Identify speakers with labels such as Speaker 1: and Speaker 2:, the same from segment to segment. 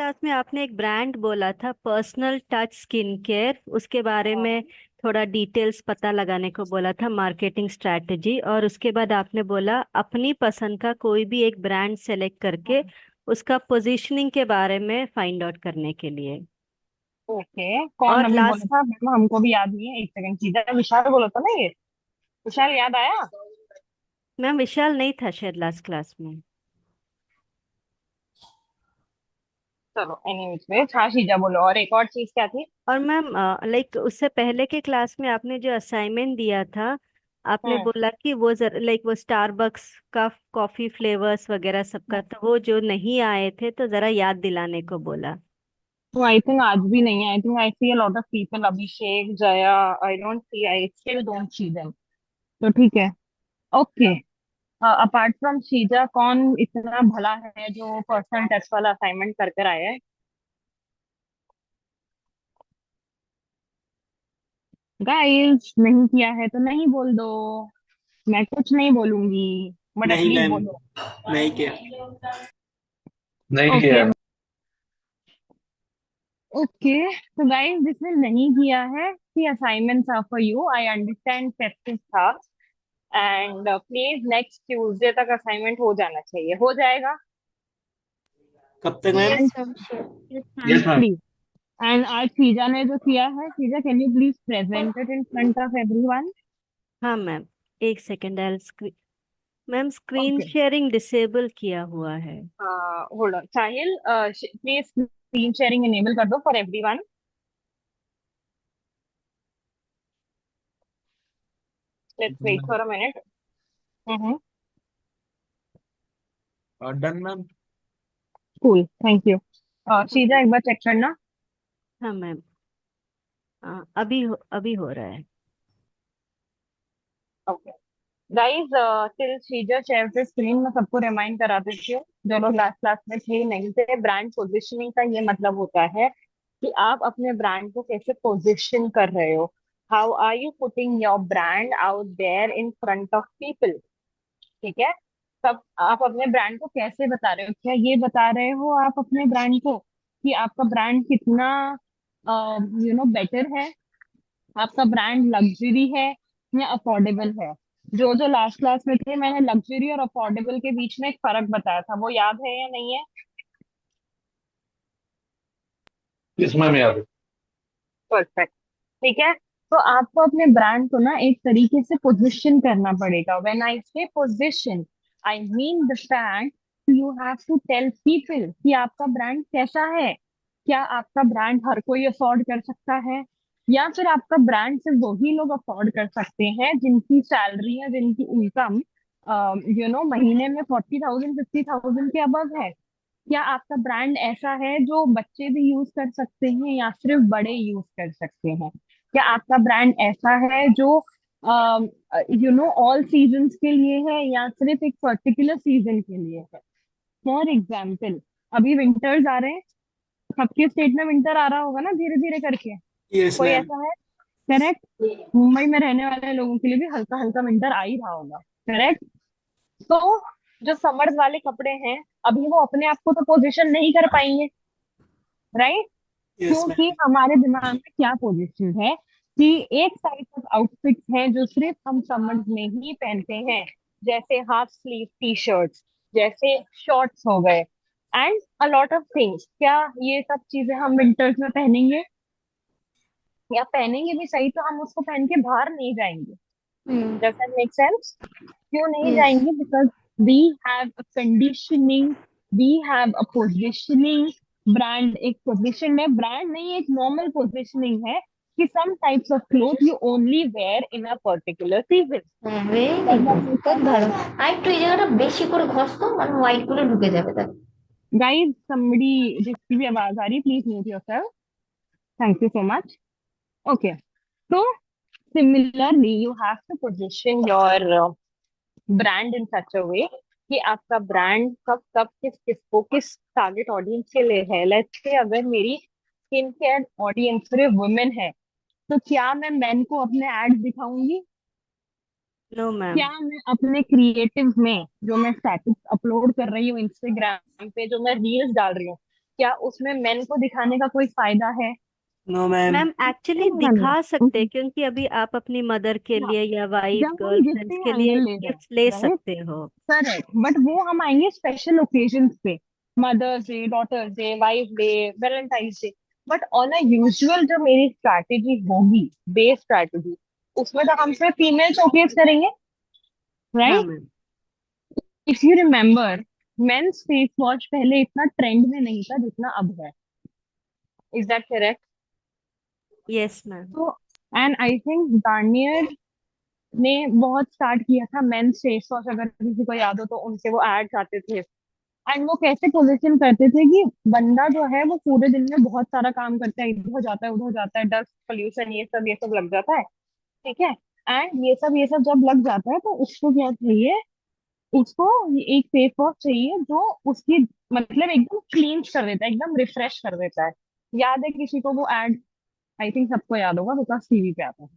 Speaker 1: Class में आपने एक ब्रांड बोला था, पर्सनल टच स्किन केयर, उसके बारे
Speaker 2: हाँ।
Speaker 1: में थोड़ा डिटेल्स पता लगाने को बोला था, मार्केटिंग स्ट्रैटेजी। और उसके बाद आपने बोला अपनी पसंद का कोई भी एक ब्रांड सेलेक्ट करके उसका पोजीशनिंग के बारे में फाइंड आउट करने के लिए।
Speaker 2: ओके, कौन
Speaker 1: और
Speaker 2: अभी बोला
Speaker 1: लास्ट,
Speaker 2: था मैम? हमको भी याद नहीं है, एक सेकंड। सीधा विशाल बोला था ना ये? विशाल याद आया?
Speaker 1: मैम विशाल नहीं था शायद लास्ट क्लास में।
Speaker 2: चलो एनीवेज, हाँ शीजा बोलो। और एक और चीज क्या थी?
Speaker 1: और मैम लाइक उससे पहले के क्लास में आपने जो असाइनमेंट दिया था, आपने
Speaker 2: हम्म।
Speaker 1: बोला कि वो लाइक वो स्टारबक्स का कॉफी फ्लेवर्स वगैरह सबका, तो वो जो नहीं आए थे तो जरा याद दिलाने को बोला।
Speaker 2: तो आई थिंक आज भी नहीं है। I think I see a lot of people, Abhishek, Jaya. I don't see, I still don't see them. तो ठीक है। ओके। अपार्ट फ्रॉम शीजा, कौन इतना भला है जो पर्सनल टच वाला असाइनमेंट कर कर आया है? गाइस, नहीं किया है तो नहीं बोल दो। मैं कुछ नहीं बोलूंगी, बट
Speaker 3: नहीं
Speaker 2: एटलीस्ट
Speaker 3: मैम,
Speaker 2: बोलो।
Speaker 3: नहीं किया।
Speaker 4: नहीं
Speaker 2: ओके।
Speaker 4: किया।
Speaker 2: ओके, तो गाइस जिसने नहीं किया है, the assignments are for you. I understand festive था, एंड प्लीज नेक्स्ट ट्यूसडे तक असाइनमेंट हो जाना चाहिए। हो जाएगा?
Speaker 3: कब तक ma'am?
Speaker 2: And
Speaker 5: yes ma'am sure.
Speaker 4: Yes ma'am.
Speaker 2: Please. And आज शीजा ने जो किया है, Sheeja can you please present it in front of everyone?
Speaker 1: हाँ मैम, एक second. Ma'am screen
Speaker 2: okay.
Speaker 1: Sharing disable किया हुआ है।
Speaker 2: Hold on Sahil, please screen sharing enable कर दो for everyone. Let's wait for a minute. Hmm.
Speaker 4: Done ma'am.
Speaker 2: Cool, thank you. Sheeza एक बार check करना।
Speaker 1: हाँ मैम, अभी हो रहा है।
Speaker 2: Okay guys, till Sheeza share the screen, मैं सबको रिमाइंड करा देती हूँ जो लोग लास्ट क्लास में थे नहीं थे। ब्रांड पोजिशनिंग का ये मतलब होता है कि आप अपने ब्रांड को कैसे पोजिशन कर रहे हो। How are you putting your brand out there in front of people. ठीक है। तब आप अपने ब्रांड को कैसे बता रहे हो? क्या ये बता रहे हो आप अपने ब्रांड को कि आपका ब्रांड कितना बेटर है? आपका ब्रांड लग्जरी है या अफोर्डेबल है? जो जो लास्ट क्लास में थे, मैंने लग्जरी और अफोर्डेबल के बीच में एक फर्क बताया था, वो याद है या नहीं है?
Speaker 4: यस मैम, याद है।
Speaker 2: परफेक्ट। ठीक है। तो आपको अपने ब्रांड को ना एक तरीके से पोजीशन करना पड़ेगा। When I say position, I mean the fact you have to tell people कि आपका ब्रांड कैसा है। क्या आपका ब्रांड हर कोई अफोर्ड कर सकता है, या फिर आपका ब्रांड सिर्फ वही लोग अफोर्ड कर सकते हैं जिनकी सैलरी या जिनकी इनकम महीने में 40,000 50,000 के अबव है? क्या आपका ब्रांड ऐसा है जो बच्चे भी यूज कर सकते हैं या सिर्फ बड़े यूज कर सकते हैं? क्या आपका ब्रांड ऐसा है जो ऑल सीजन्स के लिए है या सिर्फ एक पर्टिकुलर सीजन के लिए है? फॉर एग्जाम्पल, अभी विंटर्स आ रहे हैं, सबके स्टेट में विंटर आ रहा होगा ना धीरे धीरे करके।
Speaker 3: यस
Speaker 2: कोई
Speaker 3: मैम।
Speaker 2: ऐसा है? करेक्ट। मुंबई में रहने वाले लोगों के लिए भी हल्का हल्का विंटर आ ही रहा होगा। करेक्ट। तो जो समर्स वाले कपड़े हैं, अभी वो अपने आप को तो पोजीशन नहीं कर पाएंगे, राइट?
Speaker 3: यस
Speaker 2: क्योंकि
Speaker 3: मैम।
Speaker 2: हमारे दिमाग में क्या पोजीशन है कि एक टाइप ऑफ आउटफिट्स है जो सिर्फ हम समर्स में ही पहनते हैं, जैसे हाफ स्लीव टी शर्ट्स, जैसे शॉर्ट्स हो गए, and a lot of things. क्या ये सब चीजें हम विंटर्स में पहनेंगे? या पहनेंगे भी सही तो हम उसको पहन के बाहर नहीं जाएंगे।
Speaker 5: Hmm.
Speaker 2: Does that make sense? क्यों नहीं
Speaker 5: यस।
Speaker 2: जाएंगे? Because we have a conditioning, we have a positioning. Brand एक पोजिशन है, ब्रांड नहीं, एक नॉर्मल पोजिशनिंग है कि some types of cloth you only wear in a particular season.
Speaker 5: হ্যাঁ very
Speaker 2: does that
Speaker 5: good,
Speaker 2: make
Speaker 5: খুব
Speaker 2: sense?
Speaker 5: ভালো। আর একটু এই জায়গাটা বেশি করে ঘষ তো, মানে হোয়াইট গুলো ঢুকে যাবে তার।
Speaker 2: गाइस, somebody, जिसकी भी आवाज आ रही, please mute yourself. Thank you so much. Okay. तो similarly you have to position your brand in such a way कि आपका ब्रांड कब कब किस किसको किस टारगेट ऑडियंस के लिए है। लेट्स से अगर मेरी स्किन केयर ऑडियंस सिर्फ वुमेन है, तो क्या मैं मेन को अपने एड्स दिखाऊंगी?
Speaker 1: No ma'am.
Speaker 2: क्या मैं अपने क्रिएटिव में जो मैं स्टैटस अपलोड कर रही हूँ इंस्टाग्राम पे, जो मैं रील्स डाल रही हूँ, क्या उसमें मेन को दिखाने का कोई फायदा है?
Speaker 3: No ma'am.
Speaker 1: मैम एक्चुअली
Speaker 2: नहीं है।
Speaker 1: दिखा सकते हैं, क्योंकि अभी आप अपनी मदर के
Speaker 2: हाँ,
Speaker 1: लिए या वाइफ
Speaker 2: जब हम गिफ्ट
Speaker 1: गर्लफ्रेंड्स के लिए
Speaker 2: एंगल ले रहे
Speaker 1: गिफ्ट ले
Speaker 2: हैं, राइट,
Speaker 1: सकते हो।
Speaker 2: करेक्ट, बट वो हम आएंगे स्पेशल ओकेजन्स पे, mother's day, daughter's day, wife day, valentine's day. But on a usual जो मेरी स्ट्रैटेजी होगी, बेस स्ट्रैटेजी, उसमें तो हम सिर्फ फीमेल शोकेस करेंगे,
Speaker 1: हाँ
Speaker 2: right?
Speaker 1: Ma'am.
Speaker 2: If you remember, men's face wash पहले इतना ट्रेंड में नहीं था जितना अब है। Is that correct?
Speaker 1: Yes ma'am.
Speaker 2: तो एंड आई थिंक गार्नियर ने बहुत स्टार्ट किया था मेंस फेस वॉश, अगर किसी को याद हो तो उनके वो एड्स आते थे। एंड वो कैसे पोजीशन करते थे कि बंदा जो है वो पूरे दिन में बहुत सारा काम करता है, इधर हो जाता है, उधर हो जाता है, डस्ट पोल्यूशन ये सब लग जाता है, ठीक है? एंड ये सब जब लग जाता है तो उसको क्या चाहिए, उसको एक फेस वॉश चाहिए जो उसकी मतलब एकदम क्लीन कर देता है, एकदम रिफ्रेश कर देता है। याद है किसी को वो एड? आई थिंक सबको याद होगा बिकॉज टीवी पे आता है।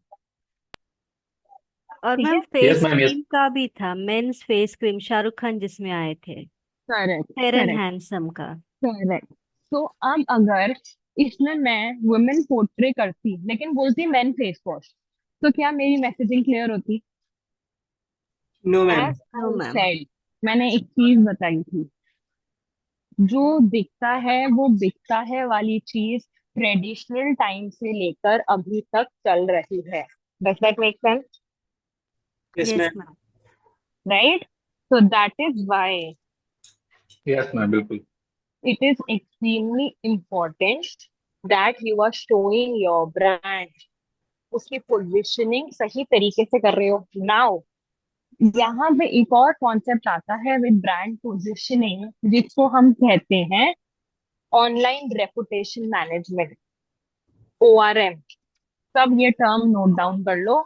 Speaker 1: और
Speaker 2: ठीक
Speaker 1: मैम
Speaker 2: है,
Speaker 4: yes
Speaker 1: face
Speaker 4: ma'am, yes.
Speaker 1: Cream का भी था, men's face cream, Shahrukh Khan जिसमें आए थे,
Speaker 2: correct,
Speaker 1: fair and
Speaker 2: correct,
Speaker 1: handsome का।
Speaker 2: करेक्ट। तो अब अगर इसमें मैं वुमेन पोर्ट्रे करती लेकिन बोलती मैन फेस वॉश, तो क्या मेरी मैसेजिंग क्लियर होती?
Speaker 3: No ma'am.
Speaker 2: As
Speaker 1: no
Speaker 2: I
Speaker 1: ma'am.
Speaker 2: Said, मैंने एक चीज बताई थी, जो दिखता है वो बिकता है वाली चीज ट्रेडिशनल टाइम से लेकर अभी तक चल रही है। Does that make sense?
Speaker 3: Yes
Speaker 1: yes
Speaker 3: ma'am.
Speaker 1: Ma'am.
Speaker 2: Right? So that is why
Speaker 4: yes ma'am, बिल्कुल।
Speaker 2: it is extremely important that you are showing your brand, उसकी पोजीशनिंग सही तरीके से कर रहे हो। नाउ यहाँ पे एक और कॉन्सेप्ट आता है विद ब्रांड पोजीशनिंग, जिसको हम कहते हैं ऑनलाइन रेपुटेशन मैनेजमेंट, ORM। सब ये टर्म नोट डाउन कर लो।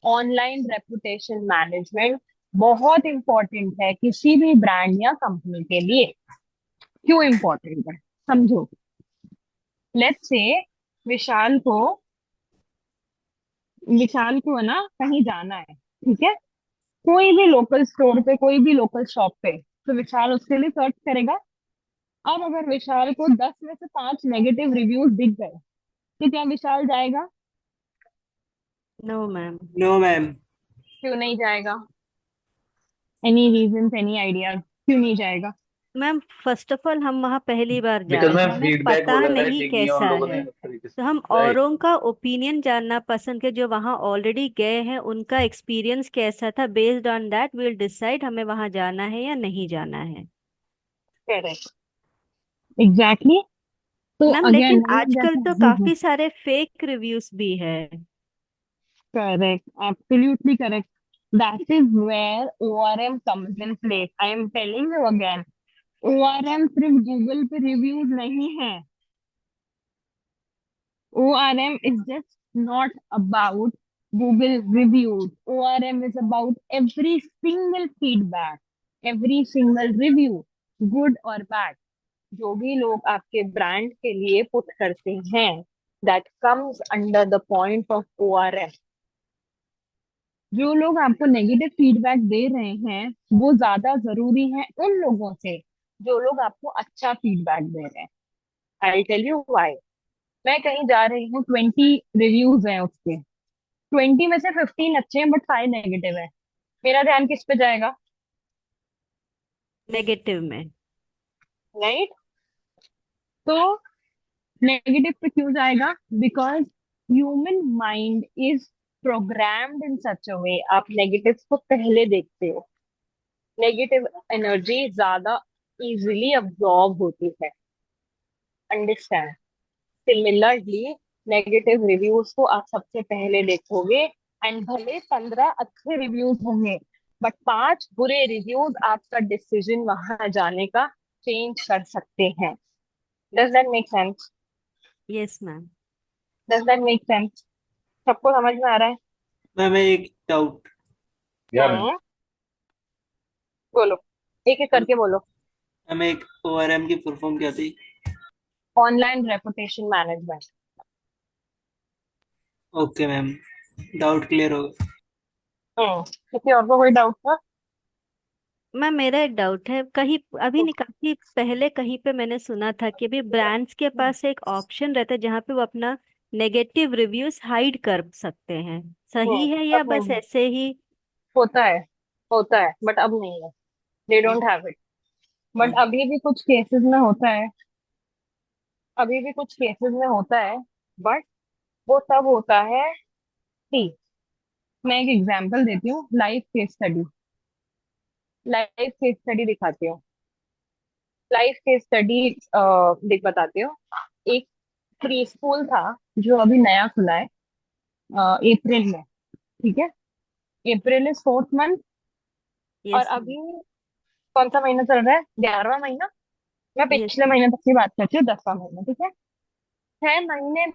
Speaker 2: ऑनलाइन रेपुटेशन मैनेजमेंट बहुत इंपॉर्टेंट है किसी भी ब्रांड या कंपनी के लिए। क्यों इंपॉर्टेंट है, समझो। लेट्स से विशाल को विशाल को है ना कहीं जाना है, ठीक है, कोई भी लोकल स्टोर पे, कोई भी लोकल शॉप पे, तो विशाल उसके लिए सर्च करेगा। अब अगर विशाल को 10 में से 5 नेगेटिव रिव्यूज दिख गए, तो क्या विशाल जाएगा?
Speaker 1: No ma'am.
Speaker 3: No ma'am.
Speaker 2: क्यों नहीं जाएगा? एनी रीजन, एनी आइडियाज क्यों नहीं जाएगा?
Speaker 1: मैम फर्स्ट ऑफ ऑल हम वहाँ पहली बार जा
Speaker 4: बिकॉज
Speaker 1: रहे हैं,
Speaker 4: मैम
Speaker 1: हमें
Speaker 4: फीडबैक
Speaker 1: पता
Speaker 4: वगैरह
Speaker 1: नहीं
Speaker 4: चेक किया उन
Speaker 1: कैसा
Speaker 4: लोगों ने
Speaker 1: है।
Speaker 4: उस तरीके
Speaker 1: तो
Speaker 4: से।
Speaker 1: हम
Speaker 4: राइट।
Speaker 1: औरों का ओपिनियन जानना पसंद के, जो वहाँ ऑलरेडी गए हैं उनका एक्सपीरियंस कैसा था, based on that will decide हमें वहाँ जाना है या नहीं जाना है।
Speaker 2: Correct, exactly. तो
Speaker 1: मैम लेकिन
Speaker 2: अगेन मैंने
Speaker 1: आजकल तो
Speaker 2: जैसे
Speaker 1: काफी सारे फेक रिव्यूज भी है।
Speaker 2: Correct, absolutely correct, that is where ORM comes in place. I am telling you again, ORM सिर्फ गूगल पे रिव्यूज नहीं है। ORM is just not about Google reviews. ORM is about every single feedback, every single review, good or bad, जो भी लोग आपके brand के लिए पुट करते हैं, that comes under the point of ORM। जो लोग आपको नेगेटिव फीडबैक दे रहे हैं वो ज्यादा जरूरी है उन लोगों से जो लोग आपको अच्छा फीडबैक दे रहे हैं। I tell you why. मैं कहीं जा रही हूँ, 20 रिव्यूज हैं उसके, 20 में से 15 अच्छे हैं बट 5 नेगेटिव है, मेरा ध्यान किस पे जाएगा?
Speaker 1: नेगेटिव में।
Speaker 2: राइट? तो नेगेटिव पे क्यों जाएगा? Because human mind is programmed in such a way, आप नेगेटिव को पहले देखते हो, नेगेटिव एनर्जी ज्यादा इजिली अब्सॉर्ब होती है। अंडरस्टैंड? सिमिलरली नेगेटिव रिव्यूज को आप सबसे पहले देखोगे, एंड भले 15 अच्छे रिव्यूज होंगे बट 5 बुरे रिव्यूज आपका डिसीजन वहां जाने का चेंज कर सकते हैं। Does that make sense?
Speaker 1: Yes ma'am.
Speaker 2: Does that make sense? सबको समझ में आ रहा है?
Speaker 3: मैम एक डाउट।
Speaker 4: या मैम।
Speaker 2: हाँ, बोलो, एक एक करके बोलो।
Speaker 3: मैम एक ORM की फुल फॉर्म क्या थी?
Speaker 2: Online reputation management.
Speaker 3: Okay ma'am, doubt clear होगा।
Speaker 2: किसी और को कोई डाउट था?
Speaker 1: मैम मेरा एक डाउट है, कहीं अभी नहीं, काफी पहले कहीं पे मैंने सुना था कि अभी ब्रांड्स के पास एक ऑप्शन रहता है जहाँ पे वो अपना नेगेटिव रिव्यूज हाइड कर सकते हैं। सही है या
Speaker 2: अब
Speaker 1: बस
Speaker 2: नहीं,
Speaker 1: ऐसे ही?
Speaker 2: होता है, होता है, बट अब नहीं है। They don't have it. But
Speaker 3: हाँ।
Speaker 2: अभी भी कुछ केसेस में होता है, अभी भी कुछ केसेस में होता है। बट वो तब होता है। सी, मैं एक एग्जांपल देती हूँ, life case study. Life case study दिखाती हूँ। लाइफ केस स्टडी देख बताती हूँ। एक प्री स्कूल था जो अभी नया खुला है, अप्रैल में। ठीक है, अप्रैल इज 4th मंथ। और
Speaker 1: यस मैम।
Speaker 2: अभी कौन सा महीना चल रहा है? 11वां महीना। मैं
Speaker 1: यस।
Speaker 2: पिछले महीने तक की बात करती हूँ, 10वां महीना। ठीक है, 6 महीने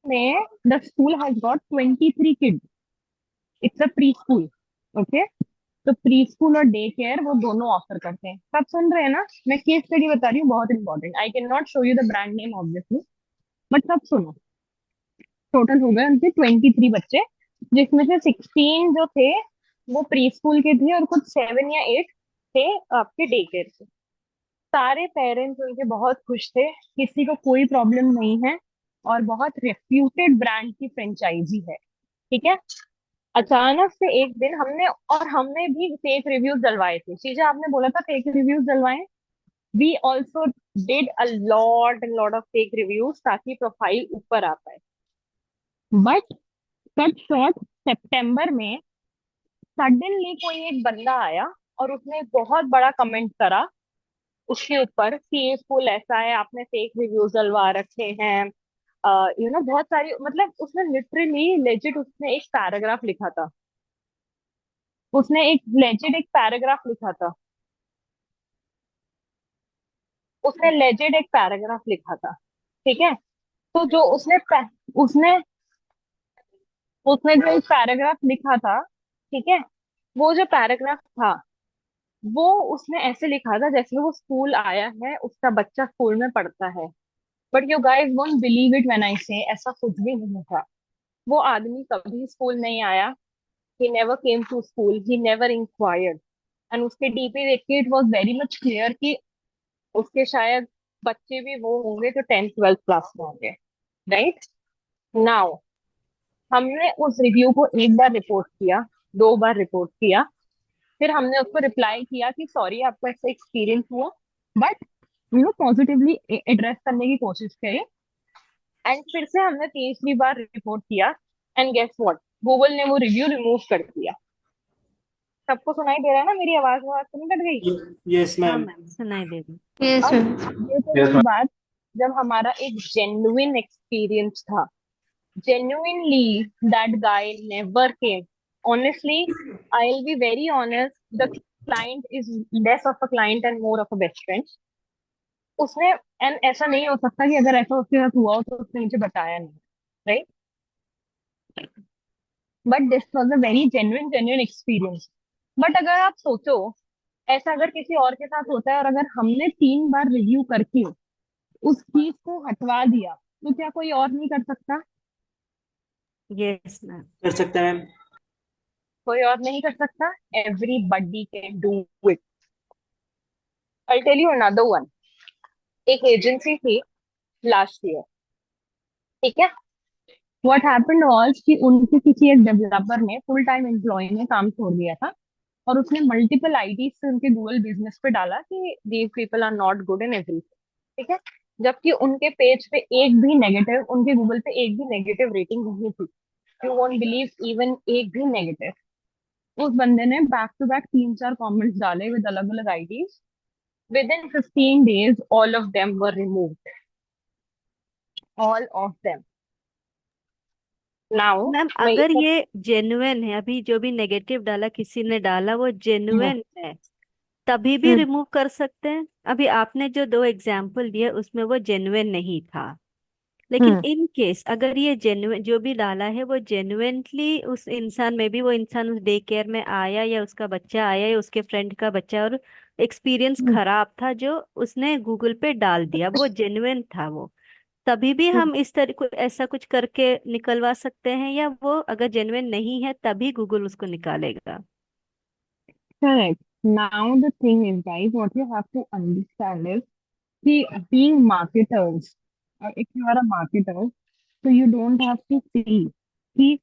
Speaker 2: में the school has got 23 kid. It's a pre school. Okay, तो प्री स्कूल और डे केयर वो दोनों ऑफर करते हैं। सब सुन रहे हैं ना? मैं केस स्टडी बता रही हूँ, बहुत important. I can not show you the brand name obviously, but सब सुनो। टोटल हो गए उनके 23 बच्चे, जिसमें से 16 जो थे वो प्री स्कूल के थे, और कुछ 7 या 8 थे आपके डे केयर से। सारे पेरेंट्स उनके बहुत खुश थे, किसी को कोई प्रॉब्लम नहीं है, और बहुत रेप्यूटेड ब्रांड की फ्रेंचाइजी है। ठीक है, अचानक से एक दिन हमने भी फेक रिव्यूज डलवाए थे। शीजा, आपने बोला था फेक रिव्यूज डलवाएं। We also did a lot of fake reviews ताकि प्रोफाइल ऊपर आ पाए। बट कट शॉर्ट, सितंबर में सडनली कोई एक बंदा आया और उसने एक बहुत बड़ा कमेंट करा उसके ऊपर कि ये स्कूल ऐसा है, आपने फेक रिव्यूज डलवा रखे हैं। बहुत सारी, मतलब उसने लिटरली लेजिट उसने एक पैराग्राफ लिखा था। एक पैराग्राफ लिखा था। उसने लेजेड एक पैराग्राफ लिखा था। ठीक है, तो जो उसने उसने जो एक पैराग्राफ लिखा था, ठीक है, वो जो पैराग्राफ था वो उसने ऐसे लिखा था जैसे वो स्कूल आया है, उसका बच्चा स्कूल में पढ़ता है। But you guys won't believe it when I से, ऐसा कुछ भी नहीं था। वो आदमी कभी स्कूल नहीं आया। He never came to school, he never enquired. And उसके डीपी देख के it was very much clear कि उसके शायद बच्चे भी वो होंगे जो 10th 12th क्लास में होंगे। राइट नाउ, हमने उस रिव्यू को एक बार रिपोर्ट किया, 2 बार रिपोर्ट किया, फिर हमने उसको रिप्लाई किया कि सॉरी आपको ऐसा एक्सपीरियंस हुआ, बट पॉजिटिवली एड्रेस करने की कोशिश करी। एंड फिर से हमने तीसरी बार रिपोर्ट किया, एंड गेस व्हाट, गूगल ने वो रिव्यू रिमूव कर दिया। सबको सुनाई दे रहा है ना? मेरी आवाज आवाज तो नहीं कट गई?
Speaker 3: यस
Speaker 1: हाँ
Speaker 3: मैम।
Speaker 1: मैम, सुनाई दे रही।
Speaker 5: यस
Speaker 2: अब
Speaker 5: मैम।
Speaker 2: ये तो
Speaker 4: यस
Speaker 2: हुई
Speaker 4: मैम।
Speaker 2: बात जब हमारा एक जेन्युइन एक्सपीरियंस था। Genuinely, that guy never came. Honestly, I'll be very honest. The client is less of a client and more of a best friend. उसने, एंड ऐसा नहीं हो सकता कि अगर ऐसा उसके साथ हुआ हो तो उसने मुझे बताया नहीं, right? But this was a very genuine experience. But अगर आप सोचो, ऐसा अगर किसी और के साथ होता है और अगर हमने 3 बार रिव्यू करके उस चीज को हटवा दिया, तो क्या कोई और नहीं कर सकता?
Speaker 1: Yes ma'am.
Speaker 3: कर सकते हैं मैम।
Speaker 2: कोई और नहीं कर सकता? Everybody can do it. I tell you another one. एक एजेंसी थी लास्ट ईयर। ठीक है, व्हाट हैपेंड वाज कि उनके किसी एक डेवलपर ने, फुल टाइम एम्प्लॉय ने काम छोड़ दिया था, और उसने मल्टीपल आईडी से उनके गूगल बिजनेस पे डाला कि these people are not good in everything. ठीक है, जबकि उनके पेज पे एक भी नेगेटिव, उनके गूगल पे एक भी नेगेटिव रेटिंग नहीं थी। यू वोंट बिलीव, इवन एक भी नेगेटिव। उस बंदे ने बैक टू बैक 3-4 कमेंट्स डाले विद अलग अलग IDs. Within 15 days, all of them were removed. All of them. Now,
Speaker 1: ma'am
Speaker 2: मैं
Speaker 1: अगर
Speaker 2: इसका,
Speaker 1: ये जेन्युइन है, अभी जो भी नेगेटिव डाला किसी ने डाला वो
Speaker 2: हम्म,
Speaker 1: जेन्युइन है, तभी भी
Speaker 2: हम्म,
Speaker 1: रिमूव कर सकते हैं? अभी आपने जो दो एग्जाम्पल दिए उसमें वो जेन्युइन नहीं था, लेकिन
Speaker 2: हम्म,
Speaker 1: इन केस अगर ये जेन्युइन जो भी डाला है वो जेन्युइनली उस इंसान में भी, वो इंसान उस डे केयर में आया या उसका बच्चा आया या उसके फ्रेंड का बच्चा, और एक्सपीरियंस
Speaker 2: हम्म,
Speaker 1: खराब था जो उसने गूगल पे डाल दिया, वो जेन्युइन था वो, तभी भी
Speaker 2: हम्म,
Speaker 1: हम इस तरह को ऐसा कुछ करके निकलवा सकते हैं, या वो अगर जेन्युइन नहीं है तभी गूगल उसको निकालेगा?
Speaker 2: Correct. Now the thing is, guys, what you have to understand is कि being marketers, if you are a marketer, so you don't have to see कि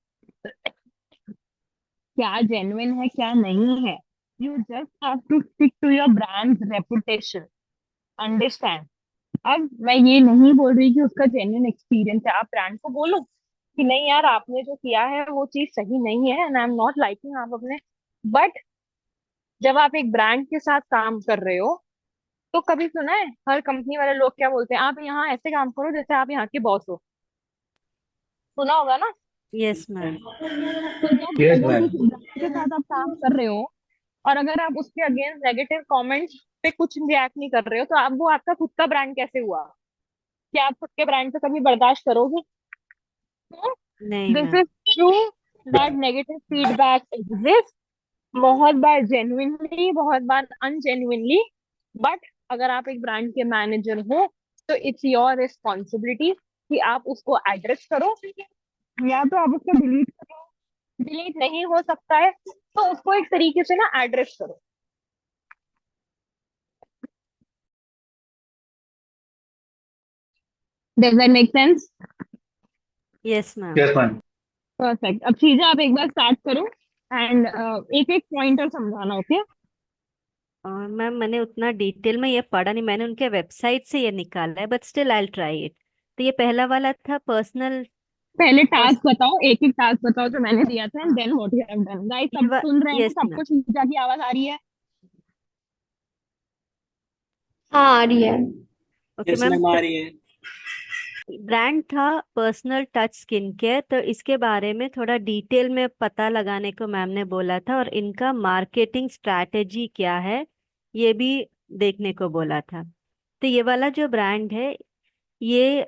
Speaker 2: क्या genuine है क्या नहीं है. You just have to stick to your brand's reputation. Understand? अब मैं ये नहीं बोल रही कि उसका जेन्युइन एक्सपीरियंस है. आप ब्रांड को बोलो कि नहीं यार, आपने जो किया है वो चीज सही नहीं है, and I am not liking. आप अपने, बट जब आप एक ब्रांड के साथ काम कर रहे हो, तो कभी सुना है हर कंपनी वाले लोग क्या बोलते हैं, आप यहाँ ऐसे काम करो जैसे आप यहाँ के बॉस हो. सुना होगा ना.
Speaker 1: Yes ma'am.
Speaker 2: तो जब
Speaker 4: Yes,
Speaker 2: अगर किसी
Speaker 4: ma'am.
Speaker 2: ब्रांड के साथ आप काम कर रहे हो, और अगर आप उसके अगेंस्ट नेगेटिव कमेंट्स पे कुछ रिएक्ट नहीं कर रहे हो, तो आप, वो आपका खुद का ब्रांड कैसे हुआ? क्या आप खुद के ब्रांड से कभी बर्दाश्त करोगे?
Speaker 1: नहीं
Speaker 2: this
Speaker 1: ma'am.
Speaker 2: Is true that negative feedback exist. बहुत बार जेन्युइनली, बहुत बार अनजेन्युइनली. बट अगर आप एक ब्रांड के मैनेजर हो, तो इट्स योर रिस्पॉन्सिबिलिटी कि आप उसको एड्रेस करो, या तो आप उसको डिलीट करो. डिलीट नहीं हो सकता है तो उसको एक तरीके से ना एड्रेस करो. Does that make sense?
Speaker 1: Yes ma'am.
Speaker 4: Yes, ma'am.
Speaker 2: Perfect. अब चीजें आप एक बार स्टार्ट करो, एंड एक एक पॉइंटर समझाना. ओके?
Speaker 1: और मैम मैंने उतना डिटेल में ये पढ़ा नहीं, मैंने उनके वेबसाइट से ये निकाला है, but still I try it. तो ये पहला वाला था पर्सनल.
Speaker 2: पहले टास्क बताओ, एक एक टास्क बताओ जो मैंने दिया था, and then what you have done. Guys सब सुन रहे हैं
Speaker 1: यस
Speaker 2: ना?
Speaker 1: मैम.
Speaker 2: सबको शीजा की आवाज आ रही है?
Speaker 5: हाँ आ रही है.
Speaker 1: Okay
Speaker 3: yes
Speaker 1: ma'am.
Speaker 3: मैम, आ रही है.
Speaker 1: ब्रांड था पर्सनल टच स्किन केयर, तो इसके बारे में थोड़ा डिटेल में पता लगाने को मैम ने बोला था, और इनका मार्केटिंग स्ट्रैटेजी क्या है ये भी देखने को बोला था. तो ये वाला जो ब्रांड है, ये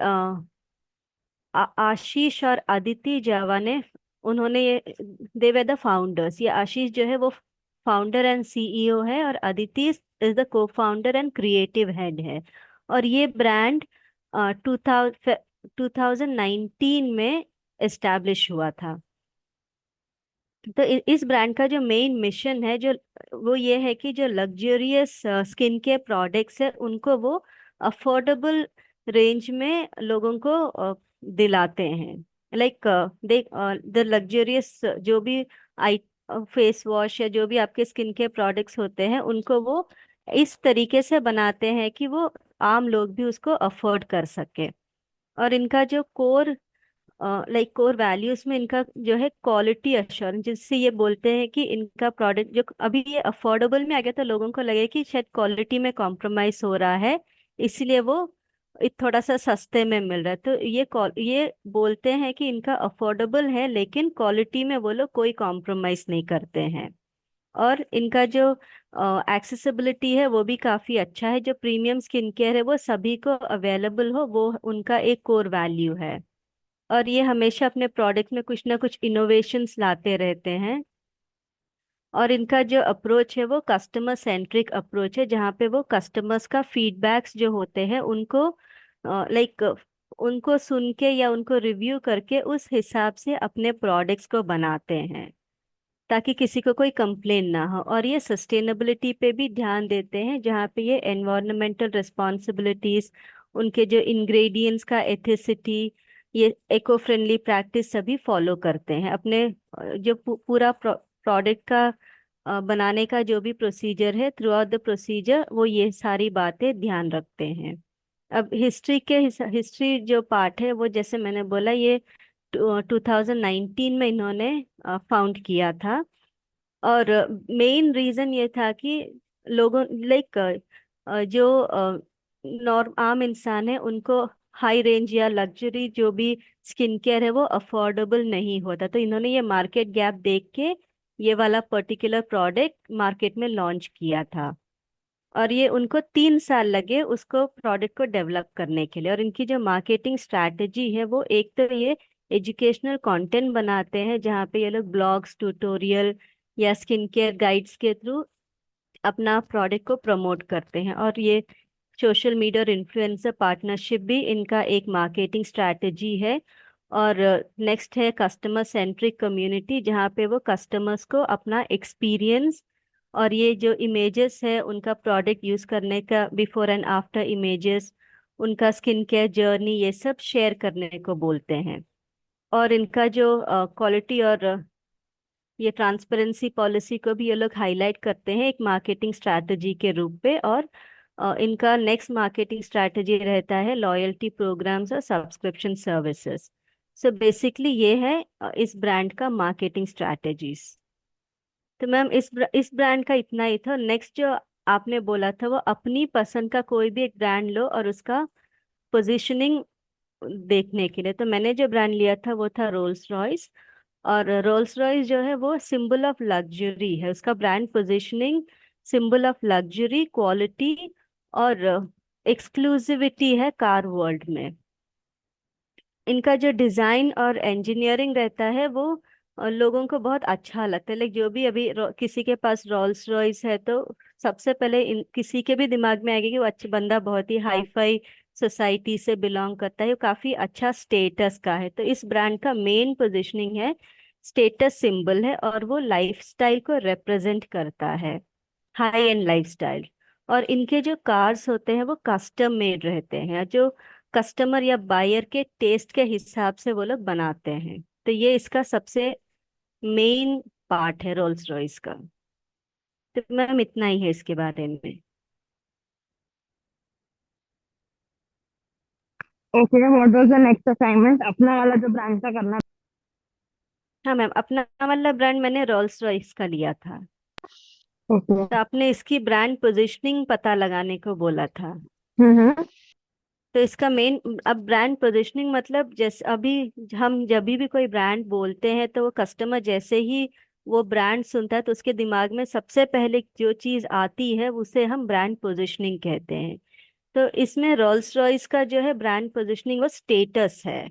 Speaker 1: आशीष और अदिति जावा ने, उन्होंने ये, दे वर द फाउंडर्स. ये आशीष जो है वो फाउंडर एंड सीईओ है, और अदिति इज द को फाउंडर एंड क्रिएटिव हेड है. और ये ब्रांड 2019 में एस्टैब्लिश हुआ था. तो इस ब्रांड का जो मेन मिशन है, जो वो ये है कि जो लग्जरियस स्किन केयर प्रोडक्ट्स है उनको वो अफोर्डेबल रेंज में लोगों को दिलाते हैं. लाइक देख, द लग्जरियस जो भी आई फेस वॉश या जो भी आपके स्किन केयर प्रोडक्ट्स होते हैं, उनको वो इस तरीके से बनाते हैं कि वो आम लोग भी उसको अफोर्ड कर सके. और इनका जो कोर कोर वैल्यूज में इनका जो है क्वालिटी अश्योरेंस, जिससे ये बोलते हैं कि इनका प्रोडक्ट जो अभी ये अफोर्डेबल में आ गया, तो लोगों को लगे कि शायद क्वालिटी में कॉम्प्रोमाइज हो रहा है, इसलिए वो थोड़ा सा सस्ते में मिल रहा है. तो ये बोलते हैं कि इनका अफोर्डेबल है, लेकिन क्वालिटी में वो लोग कोई कॉम्प्रोमाइज नहीं करते हैं. और इनका जो एक्सेसिबिलिटी है वो भी काफ़ी अच्छा है. जो प्रीमियम स्किन केयर है वो सभी को अवेलेबल हो, वो उनका एक कोर वैल्यू है. और ये हमेशा अपने प्रोडक्ट में कुछ ना कुछ इनोवेशंस लाते रहते हैं. और इनका जो अप्रोच है वो कस्टमर सेंट्रिक अप्रोच है, जहाँ पे वो कस्टमर्स का फीडबैक्स जो होते हैं उनको लाइक उनको सुन के या उनको रिव्यू करके उस हिसाब से अपने प्रोडक्ट्स को बनाते हैं, ताकि किसी को कोई कंप्लेन ना हो. और ये सस्टेनेबिलिटी पे भी ध्यान देते हैं, जहाँ पे ये एनवायरमेंटल रिस्पॉन्सिबिलिटीज, उनके जो इंग्रेडिएंट्स का एथिसिटी, ये इको फ्रेंडली प्रैक्टिस सभी फॉलो करते हैं. अपने जो पूरा प्रोडक्ट का बनाने का जो भी प्रोसीजर है, थ्रू आउट द प्रोसीजर वो ये सारी बातें ध्यान रखते हैं. अब हिस्ट्री जो पार्ट है वो, जैसे मैंने बोला, ये 2019 में इन्होंने फाउंड किया था. और मेन रीजन ये था कि लोगों जो नॉर्म आम इंसान है उनको हाई रेंज या लग्जरी जो भी स्किन केयर है वो अफोर्डेबल नहीं होता. तो इन्होंने ये मार्केट गैप देख के ये वाला पर्टिकुलर प्रोडक्ट मार्केट में लॉन्च किया था. और ये उनको 3 साल लगे उसको प्रोडक्ट को डेवलप करने के लिए. और इनकी जो मार्केटिंग स्ट्रैटेजी है वो, एक तो ये एजुकेशनल कंटेंट बनाते हैं, जहाँ पे ये लोग ब्लॉग्स, ट्यूटोरियल या स्किन केयर गाइड्स के थ्रू अपना प्रोडक्ट को प्रमोट करते हैं. और ये सोशल मीडिया और इन्फ्लुएंसर पार्टनरशिप भी इनका एक मार्केटिंग स्ट्रैटेजी है. और नेक्स्ट है कस्टमर सेंट्रिक कम्युनिटी, जहाँ पे वो कस्टमर्स को अपना एक्सपीरियंस और ये जो इमेजेस है उनका प्रोडक्ट यूज करने का बिफोर एंड आफ्टर इमेजेस, उनका स्किन केयर जर्नी, ये सब शेयर करने को बोलते हैं। और इनका जो क्वालिटी और ये ट्रांसपेरेंसी पॉलिसी को भी ये लोग हाईलाइट करते हैं एक मार्केटिंग स्ट्रैटेजी के रूप पे। और इनका नेक्स्ट मार्केटिंग स्ट्रैटेजी रहता है लॉयल्टी प्रोग्राम्स और सब्सक्रिप्शन सर्विसेज। सो बेसिकली ये है इस ब्रांड का मार्केटिंग स्ट्रैटेजीज। तो मैम इस ब्रांड का इतना ही था। नेक्स्ट जो आपने बोला था वो अपनी पसंद का कोई भी एक ब्रांड लो और उसका पोजीशनिंग देखने के लिए। तो मैंने जो ब्रांड लिया था वो था रोल्स रॉयस। और रोल्स रॉयस जो है वो सिंबल ऑफ लग्जरी है, उसका brand positioning symbol of luxury, quality और एक्सक्लूसिविटी है कार वर्ल्ड में। इनका जो डिजाइन और इंजीनियरिंग रहता है वो लोगों को बहुत अच्छा लगता है। लाइक जो भी अभी किसी के पास रोल्स रॉयस है तो सबसे पहले किसी के भी दिमाग में आएगा कि वो अच्छा बंदा बहुत ही हाई फाई सोसाइटी से बिलोंग करता है, वो काफी अच्छा स्टेटस का है। तो इस ब्रांड का मेन पोजीशनिंग है स्टेटस सिंबल है, और वो लाइफस्टाइल को रिप्रेजेंट करता है, हाई एंड लाइफस्टाइल। और इनके जो कार्स होते हैं वो कस्टम मेड रहते हैं, जो कस्टमर या बायर के टेस्ट के हिसाब से वो लोग बनाते हैं। तो ये इसका सबसे मेन पार्ट है रोल्स रॉयस का। तो मैम इतना ही है इसके बारे में।
Speaker 2: Okay, what was the next assignment? अपना वाला जो ब्रांड का करना।
Speaker 1: हाँ मैम, अपना वाला ब्रांड मैंने रोल्स रॉयस का लिया था।
Speaker 2: ओके।
Speaker 1: तो आपने इसकी ब्रांड पोजीशनिंग पता लगाने को बोला था।
Speaker 2: हम्म।
Speaker 1: तो इसका मेन, अब ब्रांड पोजीशनिंग मतलब जैसे अभी हम जब भी कोई ब्रांड बोलते हैं तो वो कस्टमर जैसे ही वो ब्रांड सुनता है तो उसके दिमाग में सबसे पहले जो चीज आती है उसे हम ब्रांड पोजीशनिंग कहते हैं। तो इसमें रोल्स रॉयस का जो है ब्रांड पोजीशनिंग वो स्टेटस है,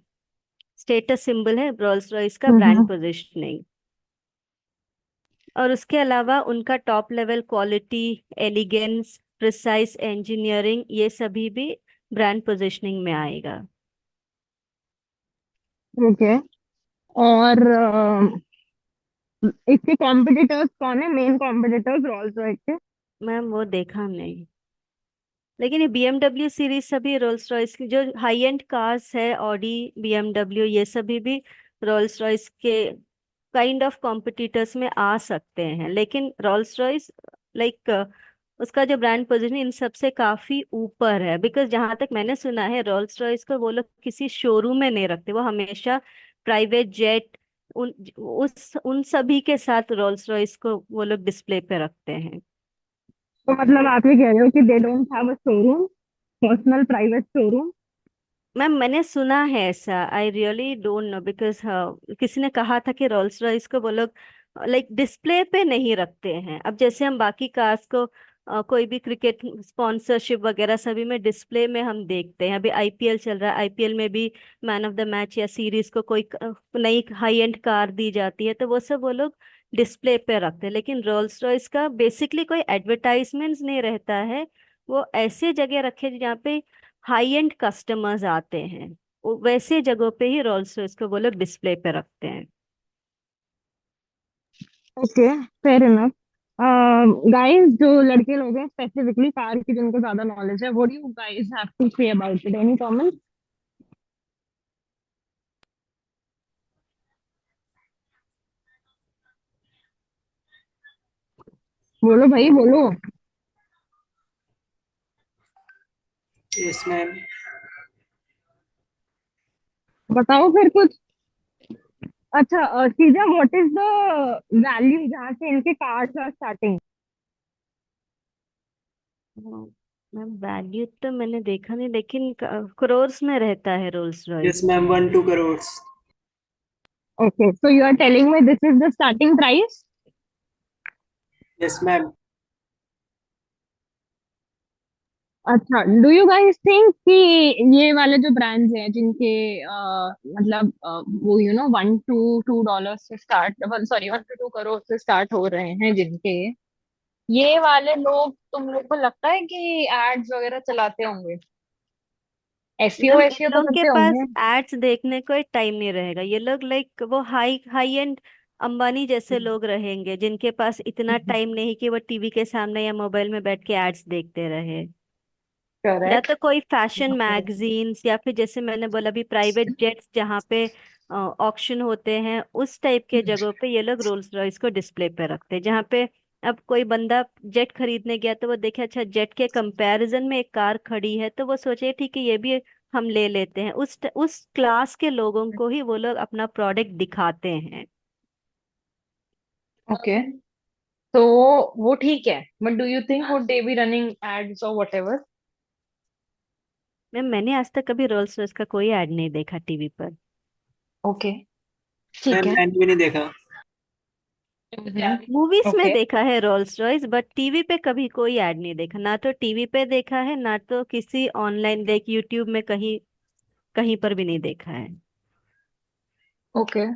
Speaker 1: स्टेटस सिंबल है रोल्स रॉयस का ब्रांड
Speaker 2: हम्म।
Speaker 1: पोजीशनिंग। और उसके अलावा उनका top level quality, elegance, precise engineering, ये सभी भी ब्रांड पोजीशनिंग में आएगा।
Speaker 2: ओके। और इसके कॉम्पिटिटर्स कौन है, मेन कॉम्पिटिटर्स रोल्स रॉयस के?
Speaker 1: मैम वो देखा नहीं, लेकिन ये BMW सीरीज सभी रोल्स रॉयस की जो हाई एंड कार्स है, ऑडी, BMW, ये सभी भी रोल्स रॉयस के काइंड ऑफ कॉम्पिटिटर्स में आ सकते हैं। लेकिन रोल्स रॉयस लाइक उसका जो ब्रांड पोजीशन इन सबसे काफी ऊपर है। बिकॉज जहां तक मैंने सुना है रोल्स रॉयस को वो लोग किसी शोरूम में नहीं रखते, वो हमेशा प्राइवेट जेट उन सभी के साथ रोल्स रॉयस को वो लोग डिस्प्ले पे रखते हैं।
Speaker 2: तो मतलब आप ये कह रहे हो कि they don't have a showroom, personal private showroom?
Speaker 1: Ma'am मैंने सुना है ऐसा, I really don't know because किसी ने कहा था कि रोल्स रॉयस को वो लोग लाइक डिस्प्ले पे नहीं रखते हैं। अब जैसे हम बाकी कार्स को कोई भी क्रिकेट स्पॉन्सरशिप वगैरह सभी में डिस्प्ले में हम देखते हैं। अभी IPL चल रहा है, IPL में भी मैन ऑफ द मैच या सीरीज को कोई नई हाई एंड कार दी जाती है तो वो सब वो लोग डिस्प्ले पे रखते हैं। लेकिन रोल्स रॉयस का बेसिकली कोई एडवर्टाइजमेंट्स नहीं रहता है, वो ऐसे जगह रखे जहाँ पे हाई एंड कस्टमर्स आते हैं, वैसे जगहों पे ही रोल्स रॉयस को वो लोग डिस्प्ले पे रखते हैं।
Speaker 2: Okay, fair enough. गाइस, जो लड़के लोग हैं स्पेसिफिकली कार की जिनको ज्यादा नॉलेज है, what do you guys have to say about it? Any comment? बोलो भाई बोलो।
Speaker 3: Yes ma'am.
Speaker 2: बताओ फिर कुछ। अच्छा, सीधा व्हाट इज द वैल्यू जहाँ से इनके cars are starting?
Speaker 1: Ma'am value तो मैंने देखा नहीं, लेकिन करोर्स में रहता है Rolls
Speaker 3: yes
Speaker 1: Royce.
Speaker 3: Ma'am, 1-2 crore.
Speaker 2: Okay, so you are telling me this is the starting price?
Speaker 3: Yes ma'am.
Speaker 2: अच्छा, डू यू गाइस थिंक कि ये वाले जो ब्रांड्स हैं जिनके मतलब वो $1 to $2 से स्टार्ट, सॉरी, $1 to $2 से स्टार्ट हो रहे हैं जिनके, ये वाले लोग, तुम लोग को लगता है कि एड्स वगैरह चलाते होंगे? एसईओ
Speaker 1: मैम इन
Speaker 2: एसईओ तो
Speaker 1: लोग के
Speaker 2: करते
Speaker 1: पास
Speaker 2: होंगे।
Speaker 1: एड्स देखने को टाइम नहीं रहेगा। ये लोग लाइक वो हाई हाई एंड अंबानी जैसे लोग रहेंगे जिनके पास इतना टाइम नहीं कि वो टीवी के सामने या मोबाइल में बैठ के एड्स देखते रहे। या
Speaker 2: करेक्ट।
Speaker 1: तो कोई फैशन मैगजीन्स, या फिर जैसे मैंने बोला भी प्राइवेट जेट्स जहाँ पे ऑक्शन होते हैं, उस टाइप के जगहों पे ये लोग रोल्स रॉयस को डिस्प्ले पे रखते हैं। जहाँ पे अब कोई बंदा जेट खरीदने गया तो वो देखे अच्छा जेट के कंपैरिजन में एक कार खड़ी है, तो वो सोचे ठीक है ये भी हम ले लेते हैं। उस क्लास के लोगों को ही वो लोग अपना प्रोडक्ट दिखाते हैं।
Speaker 2: ओके, तो वो ठीक है, but do you think would they be running ads और व्हाटएवर?
Speaker 1: मैंने आज तक कभी रोल्स रॉयस का कोई ऐड नहीं देखा टीवी पर।
Speaker 2: ओके, ठीक
Speaker 3: मैम
Speaker 2: है।
Speaker 3: मैंने भी नहीं देखा।
Speaker 1: मूवीज में
Speaker 2: ओके।
Speaker 1: देखा है रोल्स रॉयस, बट टीवी पे कभी कोई ऐड नहीं देखा। ना तो टीवी पे देखा है, ना तो किसी ऑनलाइन देख यूट्यूब में कहीं कहीं पर भी नहीं देखा है।
Speaker 2: Okay.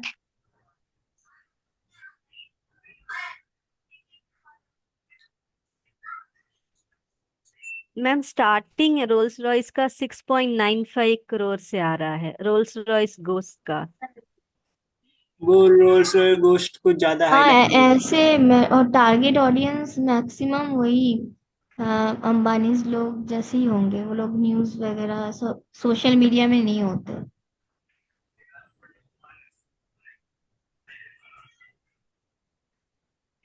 Speaker 1: Ma'am starting roles Royce का 6.95 करोड़ से आ रहा है, रोल्स रॉयस गोस्ट का।
Speaker 3: वो रोल्स रॉयस गोश्त कुछ ज्यादा
Speaker 5: हाँ,
Speaker 3: हाईलाइट किया।
Speaker 5: और टारगेट ऑडियंस मैक्सिमम वही अंबानीज लोग जैसे ही होंगे। वो लोग न्यूज वगैरह सब सोशल मीडिया में नहीं होते।